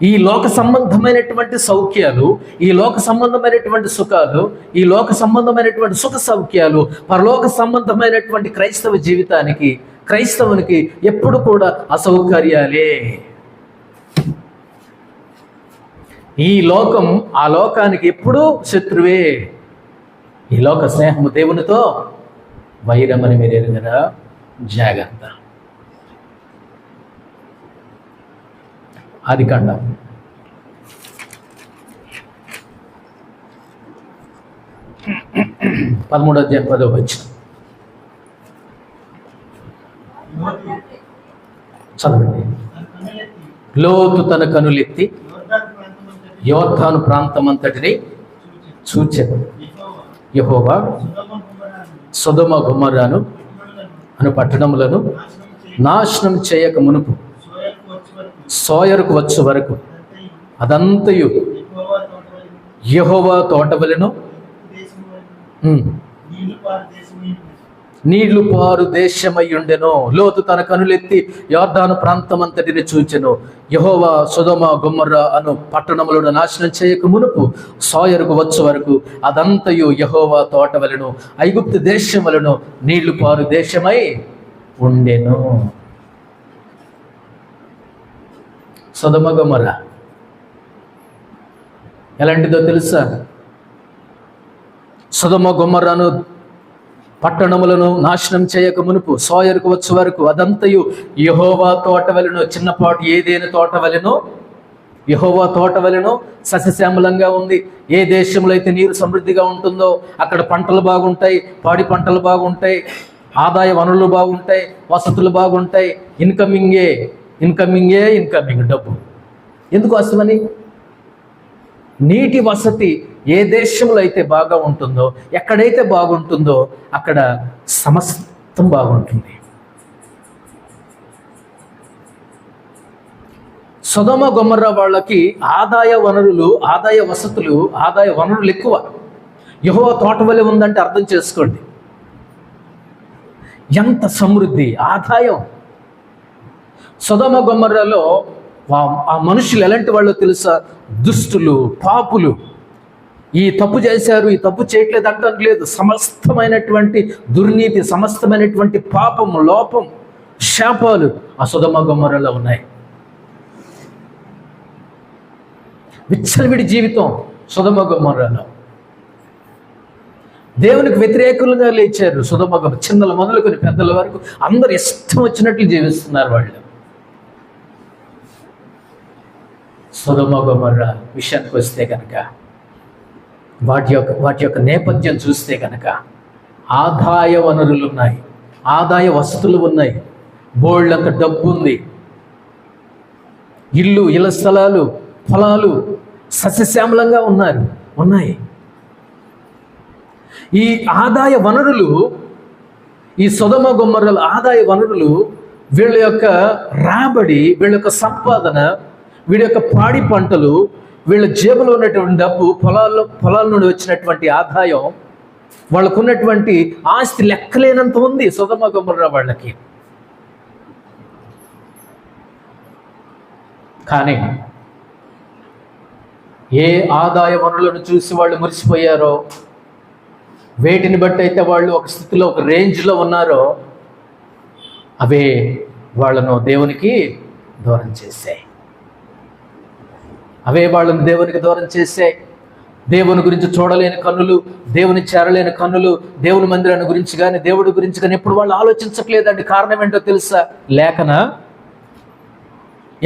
ఈ లోక సంబంధమైనటువంటి సౌఖ్యాలు, ఈ లోక సంబంధమైనటువంటి సుఖాలు, ఈ లోక సంబంధమైనటువంటి సుఖ సౌఖ్యాలు పరలోక సంబంధమైనటువంటి క్రైస్తవ జీవితానికి, క్రైస్తవునికి ఎప్పుడు కూడా అసౌకర్యాలే. ఈ లోకం ఆ లోకానికి ఎప్పుడూ శత్రువే. ఈ లోక స్నేహము దేవునితో వైరమని మీరు ఎరుగరా, జాగ్రత్త. ఆదికాండం 13:10 చదవండి. లోతు తన కనులెత్తి యోర్దాను ప్రాంతమంతటిని చూచెను. యెహోవా సొదొమ గొమొర్రాను అను పట్టణములను నాశనం చేయక మునుపు సోయరుకు వచ్చు వరకు అదంతయు యెహోవా తోటవలెను, నీళ్లు పారు దేశమై ఉండెను. లోతు తన కనులెత్తి యోర్దాను ప్రాంతమంతటిని చూచెను. యెహోవా సొదొమ గొమొర్రా అను పట్టణములను నాశనం చేయక మునుపు సోయరుకు వచ్చు వరకు అదంతయు యెహోవా తోటవలెను, ఐగుప్తు దేశములను నీళ్లు పారు దేశమై ఉండెను. సొదొమ గొమొర్రా ఎలాంటిదో తెలుసా? సొదొమ గొమొర్రాను పట్టణములను నాశనం చేయక మునుపు సోయరుకు వచ్చు వరకు అదంతయు యెహోవా తోటవలెను. చిన్నపాటు ఏదేని తోటవలెను, యెహోవా తోటవలెను సస్యశ్యామలంగా ఉంది. ఏ దేశంలో అయితే నీరు సమృద్ధిగా ఉంటుందో అక్కడ పంటలు బాగుంటాయి, పాడి పంటలు బాగుంటాయి, ఆదాయ వనరులు బాగుంటాయి, వసతులు బాగుంటాయి. ఇన్కమింగ్ డబ్బు. ఎందుకు వస్తుందని? నీటి వసతి ఏ దేశంలో అయితే బాగా ఉంటుందో, ఎక్కడైతే బాగుంటుందో అక్కడ సమస్తం బాగుంటుంది. సొదొమ గొమొర్రా వాళ్ళకి ఆదాయ వనరులు, ఆదాయ వసతులు, ఆదాయ వనరులు ఎక్కువ. యెహోవా తోట వలె ఉందంటే అర్థం చేసుకోండి ఎంత సమృద్ధి, ఆదాయం. సొదొమ గొమొర్రాలో ఆ మనుషులు ఎలాంటి వాళ్ళో తెలుసా? దుష్టులు, పాపులు. ఈ తప్పు చేశారు, ఈ తప్పు చేయట్లేదు అంటాం లేదు. సమస్తమైనటువంటి దుర్నీతి, సమస్తమైనటువంటి పాపం, లోపం, శాపాలు ఆ సొదొమ గొమొర్రాలో ఉన్నాయి. విచ్చలవిడి జీవితం సొదొమ గొమొర్రాలో. దేవునికి వ్యతిరేకులుగా లేచారు సొదొమ గొమొర్రా. చిన్నల మొదలుకొని పెద్దల వరకు అందరు ఇష్టం వచ్చినట్లు జీవిస్తున్నారు వాళ్ళు. సొదొమ గొమొర్రా విషయానికి వస్తే కనుక వాటి యొక్క నేపథ్యం చూస్తే కనుక ఆదాయ వనరులు ఉన్నాయి, ఆదాయ వసతులు ఉన్నాయి, బోల్డంత డబ్బు ఉంది, ఇళ్ళ స్థలాలు, పొలాలు సస్యశ్యామలంగా ఉన్నాయి. ఈ ఆదాయ వనరులు, ఈ సొదొమ గొమొర్రాల ఆదాయ వనరులు, వీళ్ళ యొక్క రాబడి, వీళ్ళ యొక్క సంపాదన, వీళ్ళ యొక్క పాడి పంటలు, వీళ్ళ జేబులో ఉన్నటువంటి డబ్బు, పొలాల నుండి వచ్చినటువంటి ఆదాయం, వాళ్ళకున్నటువంటి ఆస్తి లెక్కలేనంత ఉంది సొదొమ గొమొర్రా వాళ్ళకి. కానీ ఏ ఆదాయ వనరులను చూసి వాళ్ళు మురిసిపోయారో, వేటిని బట్టి అయితే వాళ్ళు ఒక స్థితిలో, ఒక రేంజ్లో ఉన్నారో, అవే వాళ్ళను దేవునికి దూరం చేశాయి. అవే వాళ్ళను దేవునికి దూరం చేశాయి. దేవుని గురించి చూడలేని కన్నులు, దేవుని చేరలేని కన్నులు, దేవుని మందిరాన్ని గురించి కానీ, దేవుడి గురించి కానీ ఎప్పుడు వాళ్ళు ఆలోచించట్లేదండి. కారణం ఏంటో తెలుసా? లేఖన,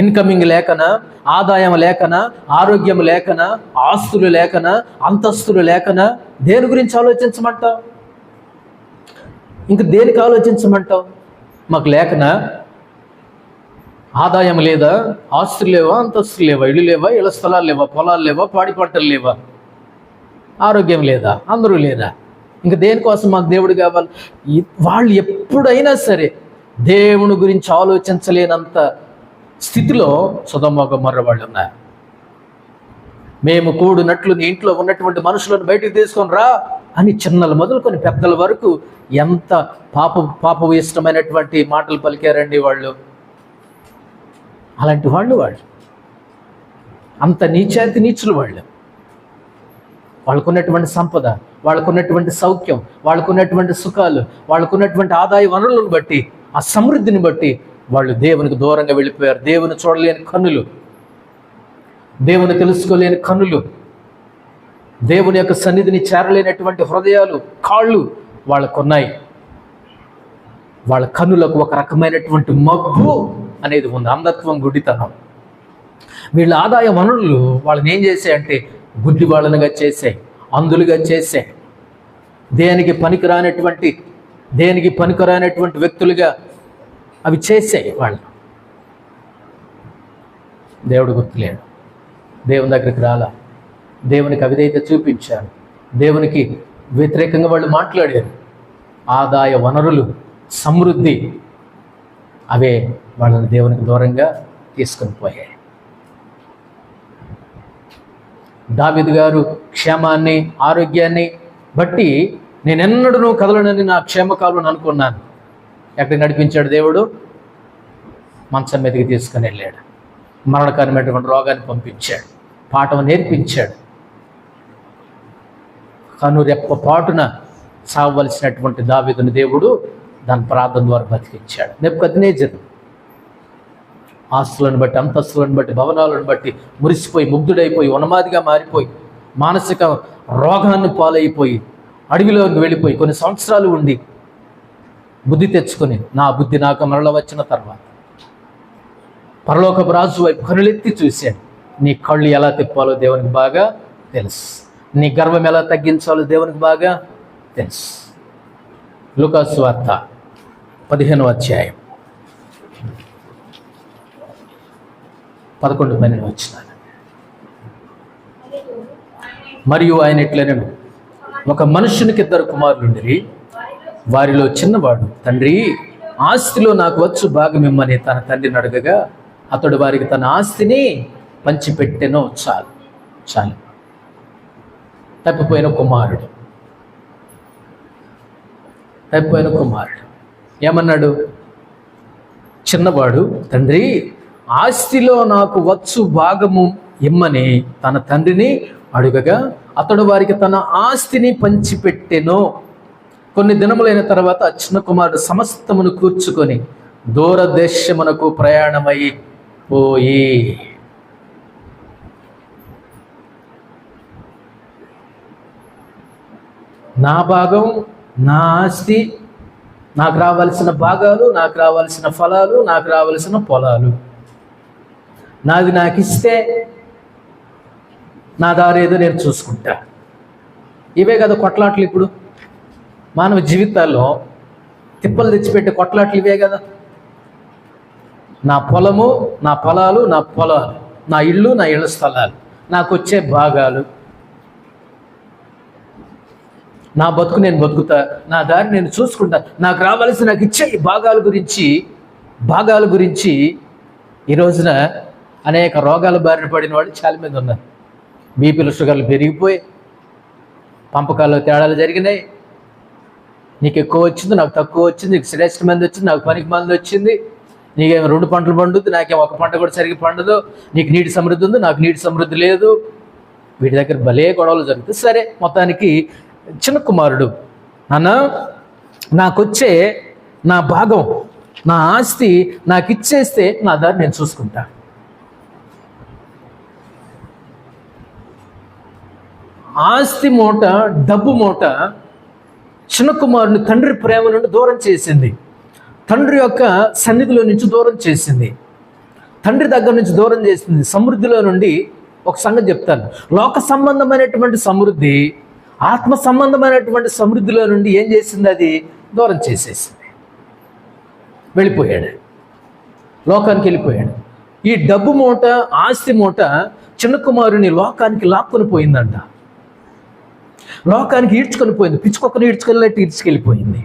ఇన్కమింగ్ లేఖన, ఆదాయం లేఖన, ఆరోగ్యం లేఖన, ఆస్తులు లేఖన, అంతస్తులు లేఖన. దేని గురించి ఆలోచించమంటావు? ఇంక దేనికి ఆలోచించమంటావు? మాకు లేఖన, ఆదాయం లేదా, ఆస్తులు లేవా, అంతస్తులు లేవా, ఇళ్ళు లేవా, ఇళ్ళ స్థలాలు లేవా, పొలాలు లేవా, పాడి పంటలు లేవా, ఆరోగ్యం లేదా, అందరూ లేదా, ఇంక దేనికోసం మాకు దేవుడు కావాలి? వాళ్ళు ఎప్పుడైనా సరే దేవుని గురించి ఆలోచించలేనంత స్థితిలో సొదొమ గొమొర్రా వాళ్ళు ఉన్నారు. మేము కూడినట్లు నీ ఇంట్లో ఉన్నటువంటి మనుషులను బయటికి తీసుకొని రా అని చిన్నలు మొదలుకొని పెద్దల వరకు ఎంత పాప ఇష్టమైనటువంటి మాటలు పలికారండి వాళ్ళు. అలాంటి వాళ్ళు అంత నీచాతి నీచులు వాళ్ళు. వాళ్ళకున్నటువంటి సంపద, వాళ్ళకున్నటువంటి సౌఖ్యం, వాళ్ళకున్నటువంటి సుఖాలు, వాళ్ళకున్నటువంటి ఆదాయ వనరులను బట్టి, ఆ సమృద్ధిని బట్టి వాళ్ళు దేవునికి దూరంగా వెళ్ళిపోయారు. దేవుని చూడలేని కన్నులు, దేవుని తెలుసుకోలేని కన్నులు, దేవుని యొక్క సన్నిధిని చేరలేనటువంటి హృదయాలు, కాళ్ళు వాళ్ళకున్నాయి. వాళ్ళ కన్నులకు ఒక రకమైనటువంటి మబ్బు అనేది ఉంది, అంధత్వం, గుడ్డితనం. వీళ్ళ ఆదాయ వనరులు వాళ్ళని ఏం చేశాయంటే గుడ్డి వాళ్ళనుగా చేశాయి, అంధులుగా చేశాయి, దేనికి పనికిరానటువంటి వ్యక్తులుగా అవి చేసాయి వాళ్ళు. దేవుడు గుర్తులేడు, దేవుని దగ్గరికి రాలా, దేవునికి అవిధేయత చూపించారు, దేవునికి వ్యతిరేకంగా వాళ్ళు మాట్లాడారు. ఆదాయ వనరులు, సమృద్ధి, అవే వాళ్ళని దేవునికి దూరంగా తీసుకొని పోయాయి. దావీదు గారు క్షేమాన్ని, ఆరోగ్యాన్ని బట్టి నేనెన్నడూ కదలనని నా క్షేమకాలం అనుకున్నాను. ఎక్కడికి నడిపించాడు దేవుడు? మంచం మీదకి తీసుకుని వెళ్ళాడు, మరణకరమైనటువంటి రోగాన్ని పంపించాడు, పాఠం నేర్పించాడు. కనురెప్ప పాటున సాగవలసినటువంటి దావీదుని దేవుడు దాని ప్రార్థన ద్వారా బతికించాడు. నెబుకద్నెజరు ఆస్తులను బట్టి, అంతస్తులను బట్టి, భవనాలను బట్టి మురిసిపోయి, ముగ్ధుడైపోయి, ఉన్మాదిగా మారిపోయి, మానసిక రోగాన్ని పాలైపోయి, అడవిలోకి వెళ్ళిపోయి కొన్ని సంవత్సరాలు ఉండి బుద్ధి తెచ్చుకొని, నా బుద్ధి నాకు మరల వచ్చిన తర్వాత పరలోకపు రాజు వైపు కనులెత్తి చూశాడు. నీ కళ్ళు ఎలా తిప్పాలో దేవునికి బాగా తెలుసు, నీ గర్వం ఎలా తగ్గించాలో దేవునికి బాగా తెలుసు. లూకా సువార్త 15వ అధ్యాయం 11-12 వచనాలు. మరియు ఆయన ఇట్లనెను, ఒక మనుష్యునికి 2 కుమారులుండిరి. వారిలో చిన్నవాడు, తండ్రి ఆస్తిలో నాకు వచ్చు భాగం ఇమ్మని తన తండ్రిని అడగగా, అతడు వారికి తన ఆస్తిని పంచిపెట్టెను. చాలు. తప్పిపోయిన కుమారుడు ఏమన్నాడు? చిన్నవాడు, తండ్రి ఆస్తిలో నాకు వచ్చు భాగము ఇమ్మని తన తండ్రిని అడుగగా, అతడు వారికి తన ఆస్తిని పంచిపెట్టెను. కొన్ని దినములైన తర్వాత ఆ చిన్న కుమారుడు సమస్తమును కూర్చుకొని దూరదేశమునకు ప్రయాణమై పోయి. నా భాగం, నా ఆస్తి, నాకు రావాల్సిన భాగాలు, నాకు రావాల్సిన ఫలాలు, నాకు రావాల్సిన పొలాలు, నాది నాకు ఇస్తే నా దారేదో నేను చూసుకుంటా. ఇవే కదా కొట్లాట్లు. ఇప్పుడు మానవ జీవితాల్లో తిప్పలు తెచ్చిపెట్టే కొట్లాట్లు ఇవే కదా. నా పొలము, నా పొలాలు, నా ఇళ్ళు, నా ఇళ్ళ స్థలాలు, నాకు వచ్చే భాగాలు, నా బతుకు నేను బతుకుతా, నా దారి నేను చూసుకుంటా, నాకు రావాల్సి నాకు ఇచ్చే ఈ భాగాల గురించి ఈ రోజున అనేక రోగాల బారిన పడిన వాళ్ళు చాలా మంది ఉన్నారు. బీపీలు షుగర్లు పెరిగిపోయి, పంపకాల్లో తేడాలు జరిగినాయి. నీకు ఎక్కువ వచ్చింది, నాకు తక్కువ వచ్చింది, నీకు శ్రేష్ఠ మంది వచ్చింది, నాకు పనికి మంది వచ్చింది, నీకేమో 2 పంటలు పండుద్ది, నాకేమో 1 పంట కూడా సరిగ్గా పండదు, నీకు నీటి సమృద్ధి ఉంది, నాకు నీటి సమృద్ధి లేదు. వీటి దగ్గర భలే గొడవలు జరుగుతాయి. సరే, మొత్తానికి చిన్న కుమారుడు, నాన్న నాకొచ్చే నా భాగం, నా ఆస్తి నాకు ఇచ్చేస్తే నా దారి నేను చూసుకుంటా. ఆస్తి మూట, డబ్బు మూట చిన్న కుమారుని తండ్రి ప్రేమ నుండి దూరం చేసింది, తండ్రి యొక్క సన్నిధిలో నుంచి దూరం చేసింది, తండ్రి దగ్గర నుంచి దూరం చేసింది. సమృద్ధిలో నుండి ఒక సంగతి చెప్తాను. లోక సంబంధమైనటువంటి సమృద్ధి ఆత్మ సంబంధమైనటువంటి సమృద్ధిలో నుండి ఏం చేసింది? అది దూరం చేసేసింది. వెళ్ళిపోయాడు, లోకానికి వెళ్ళిపోయాడు. ఈ డబ్బు మూట, ఆస్తి మూట చిన్న కుమారుని లోకానికి లాక్కొని పోయిందంట. లోకానికి ఈడ్చుకొని పోయింది, పిచ్చుకొక్కని ఈడ్చుకెళ్ళినట్టు ఈడ్చుకెళ్ళిపోయింది.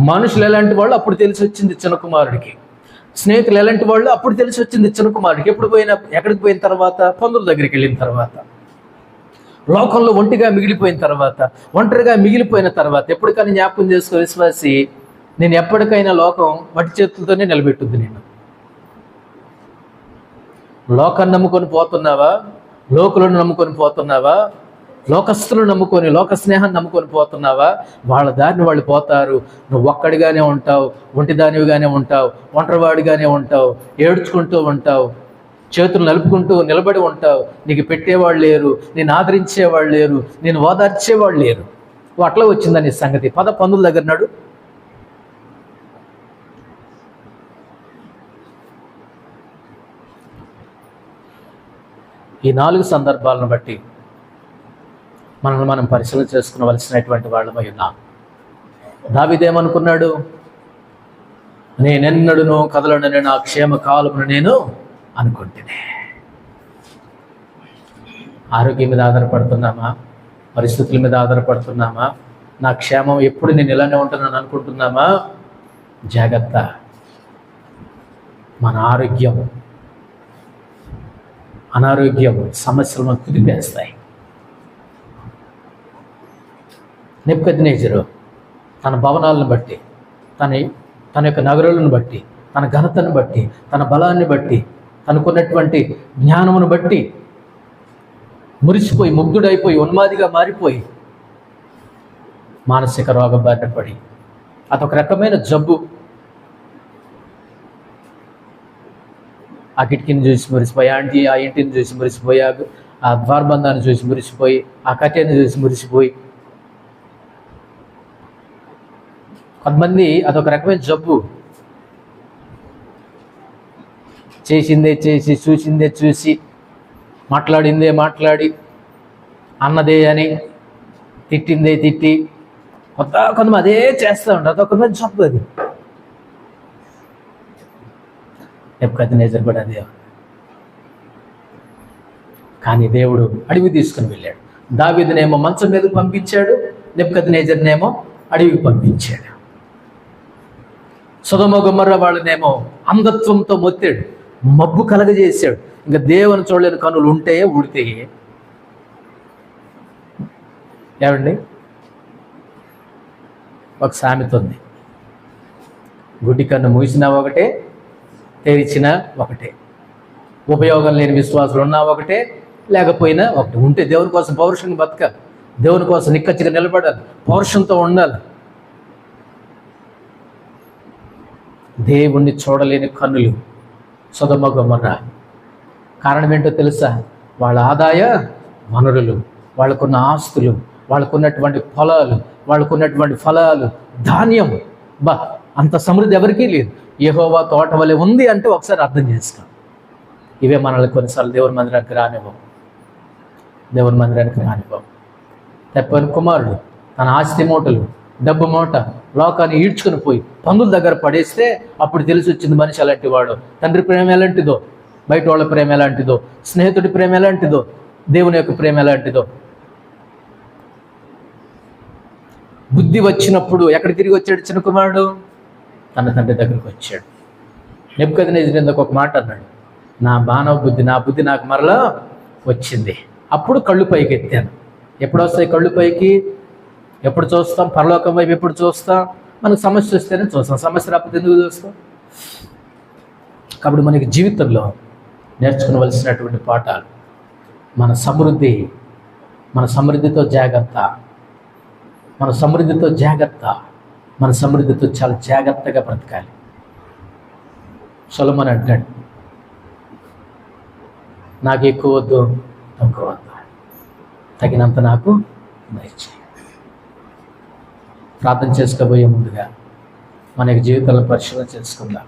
మనుషులు ఎలాంటి వాళ్ళు అప్పుడు తెలిసి వచ్చింది చిన్న కుమారుడికి. స్నేహితులు ఎలాంటి వాళ్ళు అప్పుడు తెలిసి వచ్చింది చిన్న కుమారుడికి. ఎక్కడికి పోయిన తర్వాత? పందుల దగ్గరికి వెళ్ళిన తర్వాత, లోకంలో ఒంటరిగా మిగిలిపోయిన తర్వాత ఎప్పటికైనా జ్ఞాపకం చేసుకో విశ్వాసి, నేను ఎప్పటికైనా లోకం వట్టి చేతులతోనే నిలబెట్టుద్ది. నేను లోకాన్ని నమ్ముకొని పోతున్నావా? లోకులను నమ్ముకొని పోతున్నావా? లోకస్తులను నమ్ముకొని, లోక స్నేహాన్ని నమ్ముకొని పోతున్నావా? వాళ్ళ దారిని వాళ్ళు పోతారు. నువ్వు ఒక్కడిగానే ఉంటావు, ఒంటిదానివిగానే ఉంటావు, ఒంటరివాడిగానే ఉంటావు, ఏడ్చుకుంటూ ఉంటావు, చేతులు నలుపుకుంటూ నిలబడి ఉంటావు. నీకు పెట్టేవాళ్ళు లేరు, నేను ఆదరించేవాళ్ళు లేరు, నేను ఓదార్చేవాళ్ళు లేరు. అట్లా వచ్చిందని సంగతి. పందుల దగ్గర నాడు ఈ 4 సందర్భాలను బట్టి మనల్ని మనం పరిశీలన చేసుకునవలసినటువంటి వాళ్ళమై ఉన్నాం. దావీదేమనుకున్నాడు? నేనెన్నడూను కదలనని నా క్షేమ కాలమును నేను అనుకుంటేనే. ఆరోగ్యం మీద ఆధారపడుతున్నామా? పరిస్థితుల మీద ఆధారపడుతున్నామా? నా క్షేమం ఎప్పుడు నేను ఇలానే ఉంటున్నాను అనుకుంటున్నామా? జాగ్రత్త. మన అనారోగ్యం సమస్యలను కుదిపేస్తాయి. నెబుకద్నెజరు తన భవనాలను బట్టి, తన యొక్క నగరాలను బట్టి, తన ఘనతను బట్టి, తన బలాన్ని బట్టి, తనకున్నటువంటి జ్ఞానమును బట్టి మురిసిపోయి, ముగ్ధుడైపోయి, ఉన్మాదిగా మారిపోయి మానసిక రోగం బారిన పడి, అదొక రకమైన జబ్బు. ఆ కిటికీని చూసి మురిసిపోయి, ఆ ఇంటిని చూసి మురిసిపోయాడు, ఆ ద్వారబంధాన్ని చూసి మురిసిపోయి, ఆ కట్టెని చూసి మురిసిపోయి, కొంతమంది అదొక రకమైన జబ్బు. చేసిందే చేసి, చూసిందే చూసి, మాట్లాడిందే మాట్లాడి, అన్నదే అని, తిట్టిందే తిట్టి, కొంతమంది అదే చేస్తూ ఉంటారు. అదొక రకమైన జబ్బు అది. నెబుకద్నెజరు కూడా అదే. కానీ దేవుడు అడవి తీసుకుని వెళ్ళాడు. దావీదునేమో మంచం మీదకి పంపించాడు, నెబుకద్నెజరునేమో అడవికి పంపించాడు. సొదొమ గొమొర్రా వాళ్ళనేమో అంధత్వంతో మొత్తాడు, మబ్బు కలగజేశాడు. ఇంకా దేవుని చూడలేని కనులు ఉంటే ఊడితే ఏమండి? ఒక సామెత ఉంది, గుడ్డి కన్ను మూసినా ఒకటే, తెరిచినా ఒకటే. ఉపయోగం లేని విశ్వాసాలు ఉన్నా ఒకటే, లేకపోయినా ఒకటి. ఉంటే దేవుని కోసం పౌరుషంగా బతకాలి, దేవుని కోసం నిక్కచ్చిగా నిలబడాలి, పౌరుషంతో ఉండాలి. దేవుణ్ణి చూడలేని కన్నులు సొదొమ గొమొర్రా. కారణం ఏంటో తెలుసా? వాళ్ళ ఆదాయ వనరులు, వాళ్ళకున్న ఆస్తులు, వాళ్ళకున్నటువంటి పొలాలు, వాళ్ళకున్నటువంటి ఫలాలు, ధాన్యం, అంత సమృద్ధి ఎవరికీ లేదు. యెహోవా తోట వలె ఉంది అంటే ఒకసారి అర్థం చేసుకో. ఇవే మనల్ని కొన్నిసార్లు దేవుని మందిరానికి రానివ్వం. తెప్పని కుమారుడు తన ఆస్తి మూటలు, డబ్బు మూట, లోకాన్ని ఈడ్చుకుని పోయి పందుల దగ్గర పడేస్తే అప్పుడు తెలిసి వచ్చింది మనిషి ఎలాంటి వాడు, తండ్రి ప్రేమ ఎలాంటిదో, బయట వాళ్ళ ప్రేమ ఎలాంటిదో, స్నేహితుడి ప్రేమ ఎలాంటిదో, దేవుని యొక్క ప్రేమ ఎలాంటిదో. బుద్ధి వచ్చినప్పుడు ఎక్కడ తిరిగి వచ్చాడు చిన్న కుమారుడు? తన తండ్రి దగ్గరికి వచ్చాడు. నెబుకద్నెజరు ఒక మాట అన్నాడు, నా మానవ బుద్ధి, నా బుద్ధి నాకు మరలా వచ్చింది. అప్పుడు కళ్ళు పైకి ఎత్తాను. ఎప్పుడు వస్తాయి కళ్ళు పైకి? ఎప్పుడు చూస్తాం? పరలోకం వైపు ఎప్పుడు చూస్తాం? మనకు సమస్య వస్తేనే చూస్తాం, సమస్య రాకపోతే ఎందుకు చూస్తాం? కాబట్టి మనకి జీవితంలో నేర్చుకోవలసినటువంటి పాఠాలు, మన సమృద్ధితో జాగ్రత్త, మన సమృద్ధితో చాలా జాగ్రత్తగా బ్రతకాలి. సొలొమోను అంటాడు, నాకు ఎక్కువ వద్దు, తక్కువ వద్దు, తగినంత నాకు దయచేయి. ప్రార్థన చేసుకోబోయే ముందుగా మన యొక్క జీవితాలను పరిశీలన చేసుకుందాం.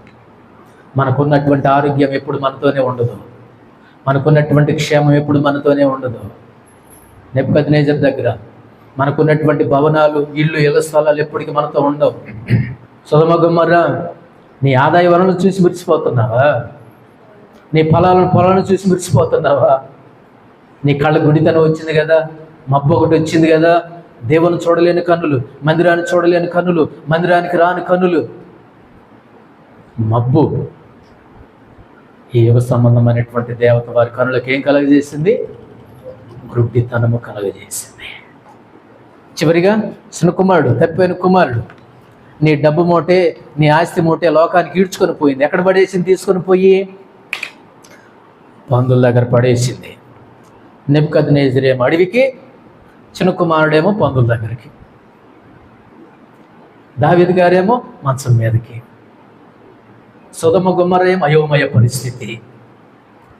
మనకున్నటువంటి ఆరోగ్యం ఎప్పుడు మనతోనే ఉండదు, మనకున్నటువంటి క్షేమం ఎప్పుడు మనతోనే ఉండదు. నెబుకద్నెజరు దగ్గర మనకున్నటువంటి భవనాలు, ఇళ్ళ స్థలాలు ఎప్పటికీ మనతో ఉండవు. సొదొమ గొమొర్రా, నీ ఆదాయ వనరులను చూసి మురిసిపోతున్నావా? నీ పొలాలను చూసి మురిసిపోతున్నావా? నీ కళ్ళ గుడితనం వచ్చింది కదా, మబ్బు ఒకటి వచ్చింది కదా, దేవుని చూడలేని కన్నులు, మందిరాన్ని చూడలేని కన్నులు, మందిరానికి రాని కన్నులు. మబ్బు ఈ యుగ సంబంధమైనటువంటి దేవత వారి కన్నులకు ఏం కలుగజేసింది? గుడ్డితనము కలుగజేసింది. చివరిగా సునకుమారుడు, తప్పిపోయిన కుమారుడు, నీ డబ్బు మూటే, నీ ఆస్తి మూటే లోకానికి ఈడ్చుకొని పోయింది. ఎక్కడ పడేసింది? తీసుకొని పోయి పందుల దగ్గర పడేసింది. నెబుకద్నెజరు ఏమో అడవికి, చిన్న కుమారుడేమో పందుల దగ్గరికి, దావీదు గారేమో మంచం మీదకి, సొదొమ గొమొర్రా ఏమో అయోమయ పరిస్థితి.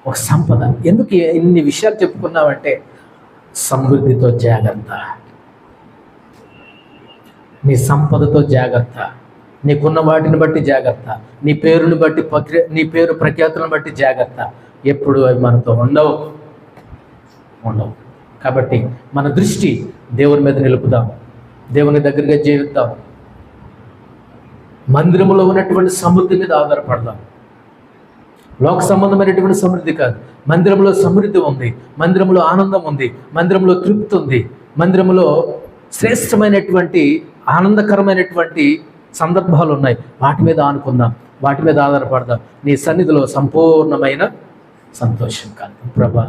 ఒక సంపద. ఎందుకు ఇన్ని విషయాలు చెప్పుకున్నావంటే, సమృద్ధితో జాగ్రత్త, నీ సంపదతో జాగ్రత్త, నీకున్న వాటిని బట్టి జాగ్రత్త, నీ పేరుని బట్టి నీ పేరు ప్రఖ్యాతులను బట్టి జాగ్రత్త. ఎప్పుడు అవి మనతో ఉండవు. కాబట్టి మన దృష్టి దేవుని మీద నిలుపుదాం, దేవుని దగ్గరగా జీవిద్దాం, మందిరంలో ఉన్నటువంటి సమృద్ధి మీద ఆధారపడదాం. లోక సంబంధమైనటువంటి సమృద్ధి కాదు, మందిరంలో సమృద్ధి ఉంది, మందిరంలో ఆనందం ఉంది, మందిరంలో తృప్తి ఉంది, మందిరంలో శ్రేష్టమైనటువంటి ఆనందకరమైనటువంటి సందర్భాలు ఉన్నాయి. వాటి మీద ఆనుకుందాం, వాటి మీద ఆధారపడదాం. నీ సన్నిధిలో సంపూర్ణమైన సంతోషం కలుగు. ప్రభా,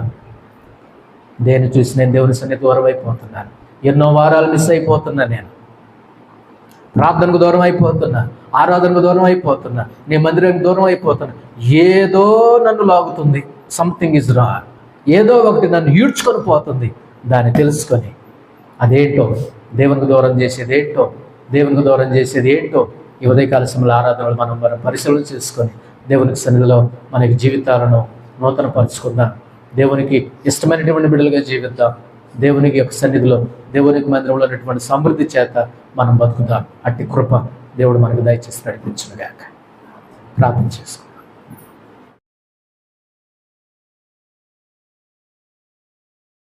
దేని చూసి నేను దేవుని సన్నిధి దూరం అయిపోతున్నాను. ఎన్నో వారాలు మిస్ అయిపోతున్నా, నేను ప్రార్థనకు దూరం అయిపోతున్నా, ఆరాధనకు దూరం అయిపోతున్నా, నీ మందిరానికి దూరం అయిపోతున్నా. ఏదో నన్ను లాగుతుంది, సంథింగ్ ఇస్ రాంగ్, ఏదో ఒకటి నన్ను ఈడ్చుకొని పోతుంది. దాన్ని తెలుసుకొని అదేంటో, దేవునికి దూరం చేసేది ఏంటో ఈ ఉదయకాల సమయంలో ఆరాధనలు మనం పరిశీలన చేసుకొని దేవునికి సన్నిధిలో మనకి జీవితాలను నూతన పరుచుకుందాం. దేవునికి ఇష్టమైనటువంటి బిడ్డలుగా జీవిద్దాం. దేవునికి యొక్క సన్నిధిలో, దేవునికి మందిరంలో ఉన్నటువంటి సమృద్ధి చేత మనం బతుకుతాం. అట్టి కృప దేవుడు మనకు దయచేసి నడిపించునుగాక. ప్రార్థన చేసుకుందాం.